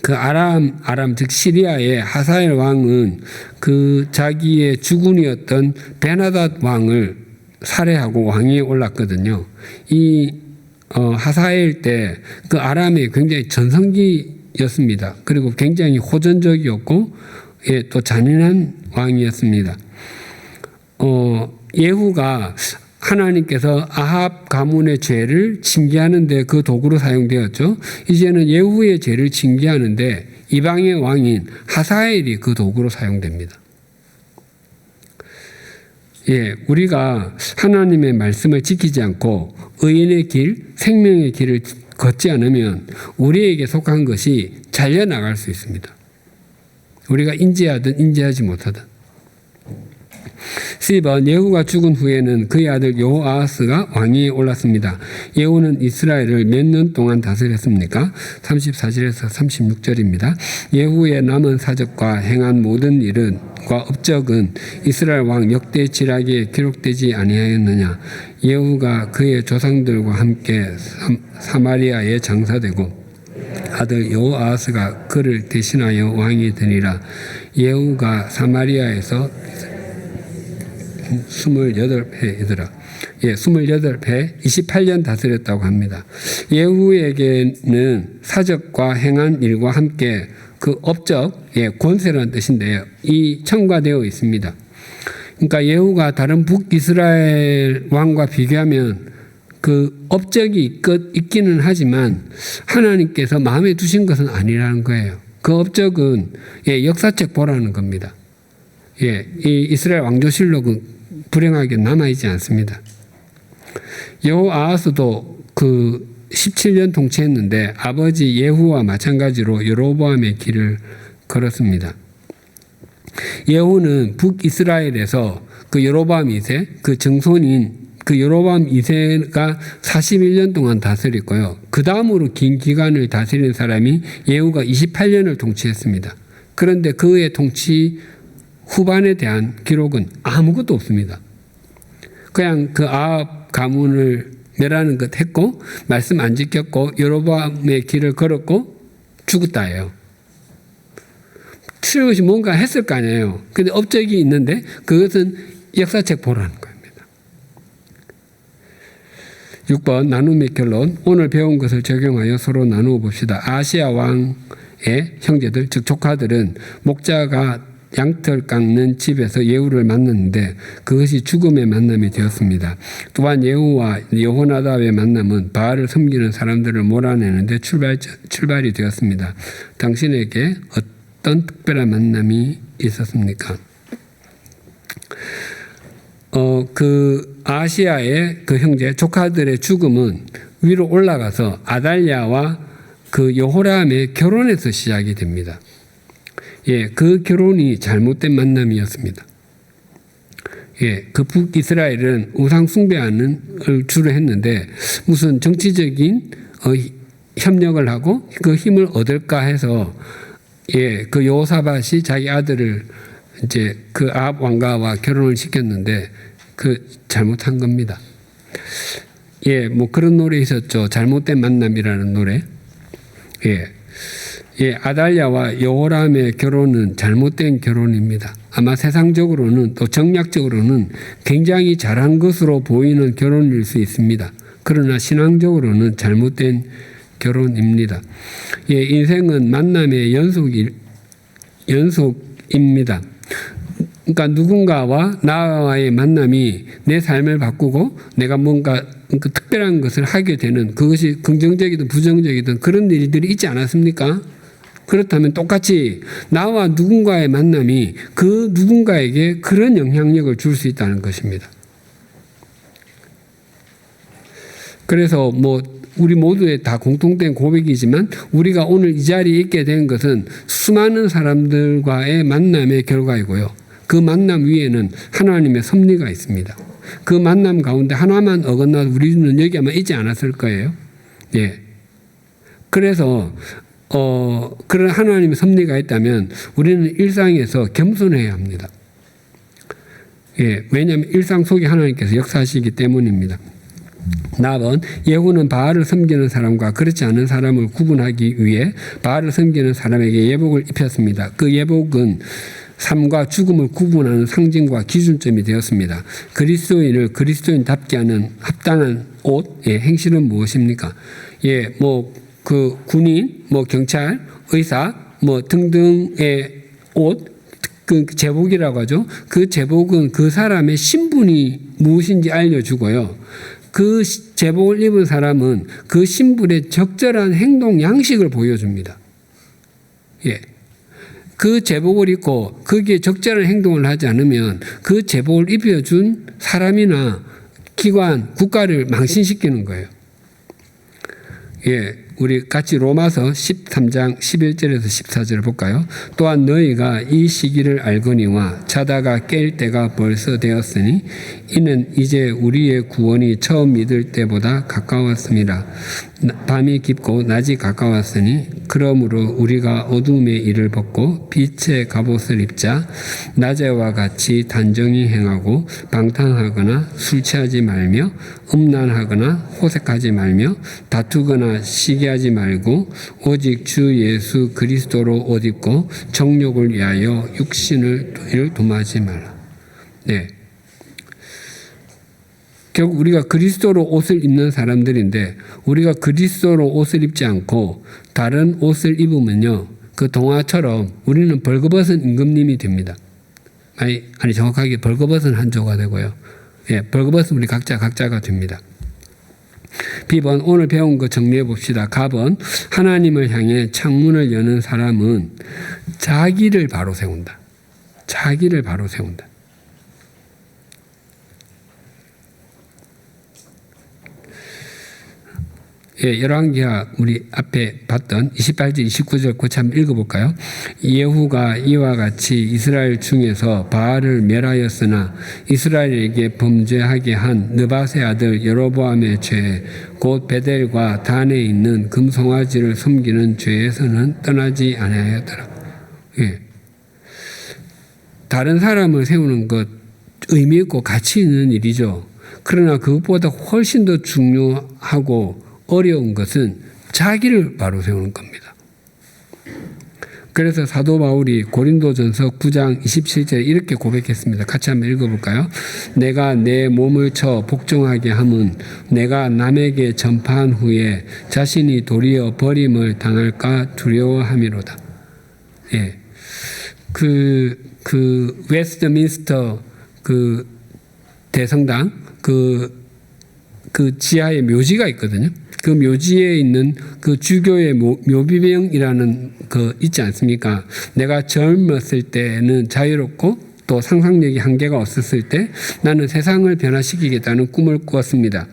[SPEAKER 2] 그 아람 즉 시리아의 하사엘 왕은 그 자기의 주군이었던 베나닷 왕을 살해하고 왕위에 올랐거든요. 이 하사엘 때 그 아람이 굉장히 전성기였습니다. 그리고 굉장히 호전적이었고 예, 또 잔인한 왕이었습니다. 예후가 하나님께서 아합 가문의 죄를 징계하는 데 그 도구로 사용되었죠. 이제는 예후의 죄를 징계하는데 이방의 왕인 하사엘이 그 도구로 사용됩니다. 예, 우리가 하나님의 말씀을 지키지 않고 의인의 길, 생명의 길을 걷지 않으면 우리에게 속한 것이 잘려나갈 수 있습니다. 우리가 인지하든 인지하지 못하든. C번 예후가 죽은 후에는 그의 아들 여호아하스가 왕위에 올랐습니다. 예후는 이스라엘을 몇 년 동안 다스렸습니까? 34절에서 36절입니다. 예후의 남은 사적과 행한 모든 일과 업적은 이스라엘 왕 역대 지략에 기록되지 아니하였느냐. 예후가 그의 조상들과 함께 사마리아에 장사되고 아들 여호아하스가 그를 대신하여 왕이 되니라. 예후가 사마리아에서 28회이더라. 예, 28회 28년 다스렸다고 합니다. 예후에게는 사적과 행한 일과 함께 그 업적, 예, 권세라는 뜻인데요. 이 첨가되어 있습니다. 그러니까 예후가 다른 북이스라엘 왕과 비교하면 그 업적이 있기는 하지만 하나님께서 마음에 두신 것은 아니라는 거예요. 그 업적은 역사책 보라는 겁니다. 이 이스라엘 왕조실록은 불행하게 남아있지 않습니다. 여호아하스도 그 17년 통치했는데 아버지 예후와 마찬가지로 여로보암의 길을 걸었습니다. 예후는 북이스라엘에서 그 여로보암 2세, 그 증손인 그 여로보암 2세가 41년 동안 다스렸고요. 그 다음으로 긴 기간을 다스린 사람이 예후가 28년을 통치했습니다. 그런데 그의 통치 후반에 대한 기록은 아무것도 없습니다. 그냥 그 아합 가문을 멸하는 것 했고 말씀 안 지켰고 여로보암의 길을 걸었고 죽었다예요. 틀림없이 뭔가 했을 거 아니에요. 근데 업적이 있는데 그것은 역사책 보라는 겁니다. 6번 나눔의 결론. 오늘 배운 것을 적용하여 서로 나누어 봅시다. 아시아 왕의 형제들 즉 조카들은 목자가 양털 깎는 집에서 예후를 만났는데 그것이 죽음의 만남이 되었습니다. 또한 예후와 여호나답의 만남은 바알을 섬기는 사람들을 몰아내는데 출발이 되었습니다. 당신에게 어떤 특별한 만남이 있었습니까? 그 아시아의 그 형제 조카들의 죽음은 위로 올라가서 아달랴와 그 여호람의 결혼에서 시작이 됩니다. 그 결혼이 잘못된 만남이었습니다. 그 북이스라엘은 우상 숭배하는 걸 주로 했는데 무슨 정치적인 협력을 하고 그 힘을 얻을까 해서 그 여호사밧이 자기 아들을 이제 그 아합 왕가와 결혼을 시켰는데 그 잘못한 겁니다. 뭐 그런 노래 있었죠. 잘못된 만남이라는 노래. 아달랴와 여호람의 결혼은 잘못된 결혼입니다. 아마 세상적으로는 또 정략적으로는 굉장히 잘한 것으로 보이는 결혼일 수 있습니다. 그러나 신앙적으로는 잘못된 결혼입니다. 인생은 만남의 연속입니다. 그러니까 누군가와 나와의 만남이 내 삶을 바꾸고 내가 뭔가 그 특별한 것을 하게 되는 그것이 긍정적이든 부정적이든 그런 일들이 있지 않았습니까? 그렇다면 똑같이 나와 누군가의 만남이 그 누군가에게 그런 영향력을 줄 수 있다는 것입니다. 그래서 우리 모두의 다 공통된 고백이지만 우리가 오늘 이 자리에 있게 된 것은 수많은 사람들과의 만남의 결과이고요. 그 만남 위에는 하나님의 섭리가 있습니다. 그 만남 가운데 하나만 어긋나도 우리는 여기 아마 있지 않았을 거예요. 그래서 그런 하나님의 섭리가 있다면 우리는 일상에서 겸손해야 합니다. 왜냐하면 일상 속에 하나님께서 역사하시기 때문입니다. 나번 예후는 바알을 섬기는 사람과 그렇지 않은 사람을 구분하기 위해 바알을 섬기는 사람에게 예복을 입혔습니다. 그 예복은 삶과 죽음을 구분하는 상징과 기준점이 되었습니다. 그리스도인을 그리스도인답게 하는 합당한 옷, 행실은 무엇입니까? 그 군인, 경찰, 의사, 등등의 옷, 그 제복이라고 하죠. 그 제복은 그 사람의 신분이 무엇인지 알려주고요. 그 제복을 입은 사람은 그 신분의 적절한 행동 양식을 보여줍니다. 그 제복을 입고 거기에 적절한 행동을 하지 않으면 그 제복을 입혀준 사람이나 기관, 국가를 망신시키는 거예요. 우리 같이 로마서 13장 11절에서 14절을 볼까요? 또한 너희가 이 시기를 알거니와 자다가 깰 때가 벌써 되었으니 이는 이제 우리의 구원이 처음 믿을 때보다 가까웠습니다. 밤이 깊고 낮이 가까웠으니 그러므로 우리가 어둠의 일을 벗고 빛의 갑옷을 입자. 낮에와 같이 단정히 행하고 방탕하거나 술 취하지 말며 음란하거나 호색하지 말며 다투거나 시기하지 말고 오직 주 예수 그리스도로 옷 입고 정욕을 위하여 육신을 도마지 말라. 결국 우리가 그리스도로 옷을 입는 사람들인데 우리가 그리스도로 옷을 입지 않고 다른 옷을 입으면요, 그 동화처럼 우리는 벌거벗은 임금님이 됩니다. 아니 정확하게 벌거벗은 한 조가 되고요. 예, 벌거벗은 우리 각자가 됩니다. B번 오늘 배운 거 정리해 봅시다. 갑은 하나님을 향해 창문을 여는 사람은 자기를 바로 세운다. 자기를 바로 세운다. 예, 열왕기하 우리 앞에 봤던 28절 29절 고치 한번 읽어볼까요? 예후가 이와 같이 이스라엘 중에서 바알을 멸하였으나 이스라엘에게 범죄하게 한 느밧의 아들 여로보암의 죄 곧 베델과 단에 있는 금송아지를 섬기는 죄에서는 떠나지 아니하였더라. 예. 다른 사람을 세우는 것 의미 있고 가치 있는 일이죠. 그러나 그것보다 훨씬 더 중요하고 어려운 것은 자기를 바로 세우는 겁니다. 그래서 사도 바울이 고린도전서 9장 27절에 이렇게 고백했습니다. 같이 한번 읽어볼까요? 내가 내 몸을 쳐 복종하게 함은 내가 남에게 전파한 후에 자신이 도리어 버림을 당할까 두려워함이로다. 예. 그 웨스트민스터 그 대성당 그 지하에 묘지가 있거든요. 그 묘지에 있는 그 주교의 묘비명이라는 그 있지 않습니까? 내가 젊었을 때는 자유롭고 또 상상력이 한계가 없었을 때 나는 세상을 변화시키겠다는 꿈을 꾸었습니다.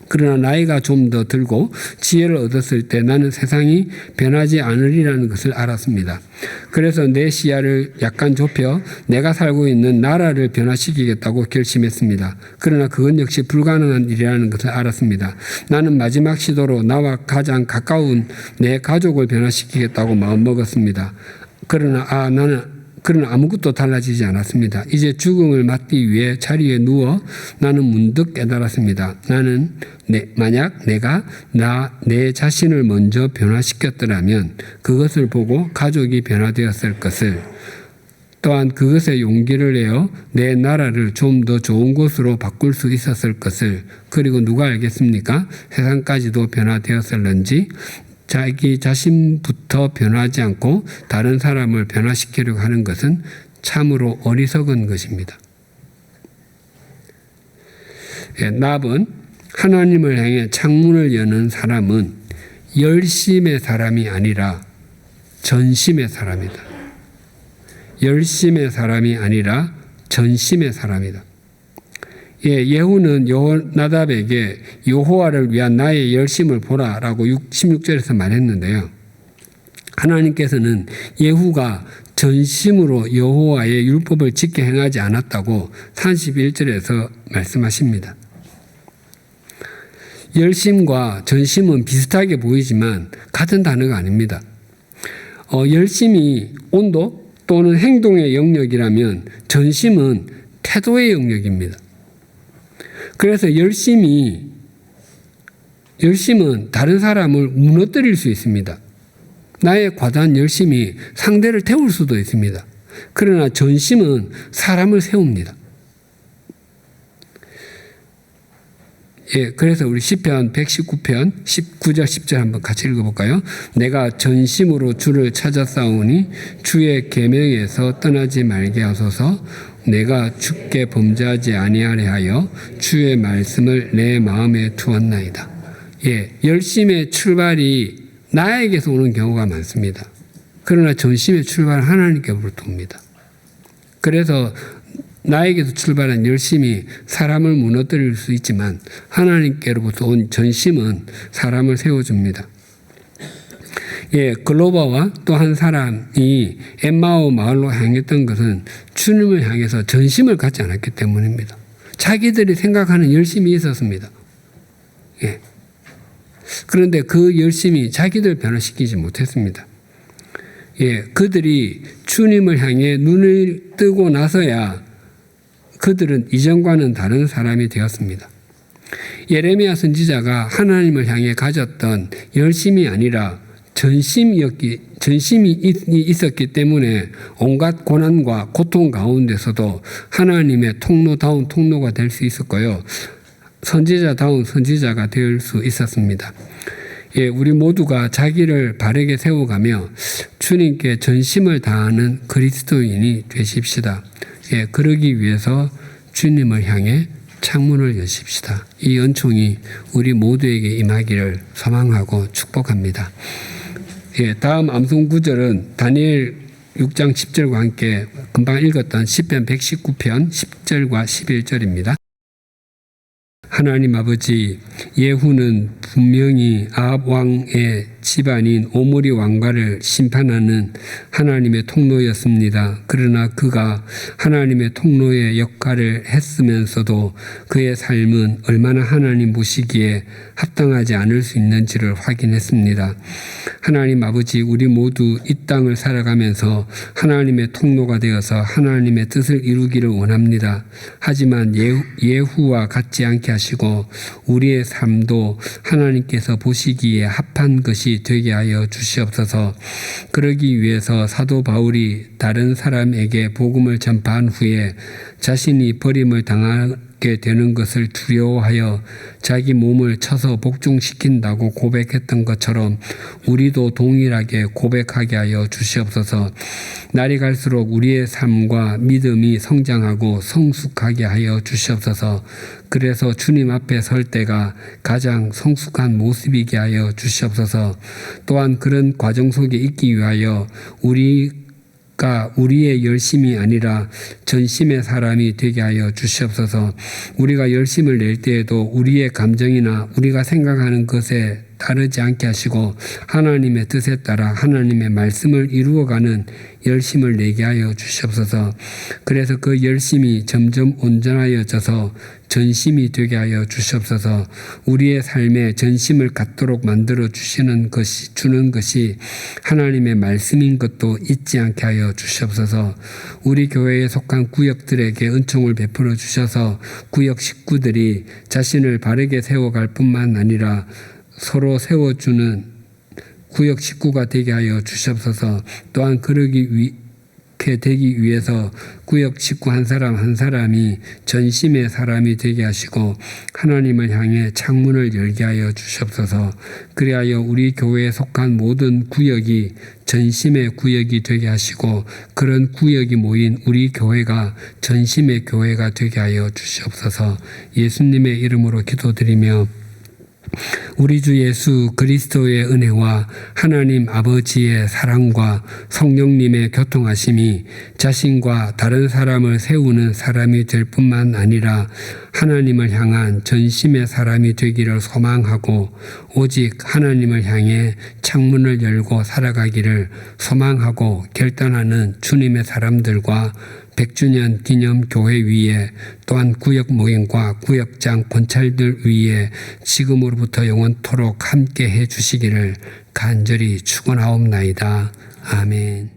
[SPEAKER 2] 그러나 나이가 좀 더 들고 지혜를 얻었을 때 나는 세상이 변하지 않으리라는 것을 알았습니다. 그래서 내 시야를 약간 좁혀 내가 살고 있는 나라를 변화시키겠다고 결심했습니다. 그러나 그건 역시 불가능한 일이라는 것을 알았습니다. 나는 마지막 시도로 나와 가장 가까운 내 가족을 변화시키겠다고 마음먹었습니다. 그러나 아무것도 달라지지 않았습니다. 이제 죽음을 맞기 위해 자리에 누워 나는 문득 깨달았습니다. 나는 만약 내가 내 자신을 먼저 변화시켰더라면 그것을 보고 가족이 변화되었을 것을, 또한 그것에 용기를 내어 내 나라를 좀 더 좋은 곳으로 바꿀 수 있었을 것을, 그리고 누가 알겠습니까? 세상까지도 변화되었을런지 자기 자신부터 변하지 않고 다른 사람을 변화시키려고 하는 것은 참으로 어리석은 것입니다. 예, 납은 하나님을 향해 창문을 여는 사람은 열심의 사람이 아니라 전심의 사람이다. 열심의 사람이 아니라 전심의 사람이다. 예, 예후는 나답에게 여호와를 위한 나의 열심을 보라라고 16절에서 말했는데요. 하나님께서는 예후가 전심으로 여호와의 율법을 지켜 행하지 않았다고 31절에서 말씀하십니다. 열심과 전심은 비슷하게 보이지만 같은 단어가 아닙니다. 열심이 온도 또는 행동의 영역이라면 전심은 태도의 영역입니다. 그래서 열심은 다른 사람을 무너뜨릴 수 있습니다. 나의 과다한 열심이 상대를 태울 수도 있습니다. 그러나 전심은 사람을 세웁니다. 예, 그래서 우리 시편 119편 19절 10절 한번 같이 읽어볼까요? 내가 전심으로 주를 찾았사오니 주의 계명에서 떠나지 말게 하소서. 내가 주께 범죄하지 아니하려 하여 주의 말씀을 내 마음에 두었나이다. 예, 열심의 출발이 나에게서 오는 경우가 많습니다. 그러나 전심의 출발은 하나님께로부터 옵니다. 그래서 나에게서 출발한 열심이 사람을 무너뜨릴 수 있지만 하나님께로부터 온 전심은 사람을 세워줍니다. 예, 글로버와 또 한 사람이 엠마오 마을로 향했던 것은 주님을 향해서 전심을 갖지 않았기 때문입니다. 자기들이 생각하는 열심이 있었습니다. 예. 그런데 그 열심이 자기들 변화시키지 못했습니다. 예, 그들이 주님을 향해 눈을 뜨고 나서야 그들은 이전과는 다른 사람이 되었습니다. 예레미야 선지자가 하나님을 향해 가졌던 열심이 아니라 전심이 있었기 때문에 온갖 고난과 고통 가운데서도 하나님의 통로다운 통로가 될 수 있었고요. 선지자다운 선지자가 될 수 있었습니다. 예, 우리 모두가 자기를 바르게 세워가며 주님께 전심을 다하는 그리스도인이 되십시다. 예, 그러기 위해서 주님을 향해 창문을 여십시다. 이 은총이 우리 모두에게 임하기를 소망하고 축복합니다. 예, 다음 암송 구절은 다니엘 6장 10절과 함께 금방 읽었던 시편 119편 10절과 11절입니다. 하나님 아버지, 예후는 분명히 아합 왕의 집안인 오므리 왕가를 심판하는 하나님의 통로였습니다. 그러나 그가 하나님의 통로의 역할을 했으면서도 그의 삶은 얼마나 하나님 보시기에 합당하지 않을 수 있는지를 확인했습니다. 하나님 아버지, 우리 모두 이 땅을 살아가면서 하나님의 통로가 되어서 하나님의 뜻을 이루기를 원합니다. 하지만 예후와 같지 않게 하시고 우리의 삶도 하나님께서 보시기에 합한 것이 되게 하여 주시옵소서. 그러기 위해서 사도 바울이 다른 사람에게 복음을 전파한 후에 자신이 버림을 당하게 되는 것을 두려워하여 자기 몸을 쳐서 복종시킨다고 고백했던 것처럼 우리도 동일하게 고백하게 하여 주시옵소서. 날이 갈수록 우리의 삶과 믿음이 성장하고 성숙하게 하여 주시옵소서. 그래서 주님 앞에 설 때가 가장 성숙한 모습이게 하여 주시옵소서. 또한 그런 과정 속에 있기 위하여 우리의 열심이 아니라 전심의 사람이 되게 하여 주시옵소서. 우리가 열심을 낼 때에도 우리의 감정이나 우리가 생각하는 것에 따르지 않게 하시고 하나님의 뜻에 따라 하나님의 말씀을 이루어가는 열심을 내게 하여 주시옵소서. 그래서 그 열심이 점점 온전하여져서 전심이 되게 하여 주시옵소서. 우리의 삶에 전심을 갖도록 만들어 주는 것이 하나님의 말씀인 것도 잊지 않게 하여 주시옵소서. 우리 교회에 속한 구역들에게 은총을 베풀어 주셔서 구역 식구들이 자신을 바르게 세워갈 뿐만 아니라 서로 세워주는 구역 식구가 되게 하여 주시옵소서. 또한 그렇게 되기 위해서 구역 식구 한 사람 한 사람이 전심의 사람이 되게 하시고 하나님을 향해 창문을 열게 하여 주시옵소서. 그리하여 우리 교회에 속한 모든 구역이 전심의 구역이 되게 하시고 그런 구역이 모인 우리 교회가 전심의 교회가 되게 하여 주시옵소서. 예수님의 이름으로 기도드리며 우리 주 예수 그리스도의 은혜와 하나님 아버지의 사랑과 성령님의 교통하심이 자신과 다른 사람을 세우는 사람이 될 뿐만 아니라 하나님을 향한 전심의 사람이 되기를 소망하고 오직 하나님을 향해 창문을 열고 살아가기를 소망하고 결단하는 주님의 사람들과 100주년 기념 교회 위에 또한 구역 모임과 구역장 권찰들 위에 지금으로부터 영원토록 함께 해 주시기를 간절히 축원하옵나이다. 아멘.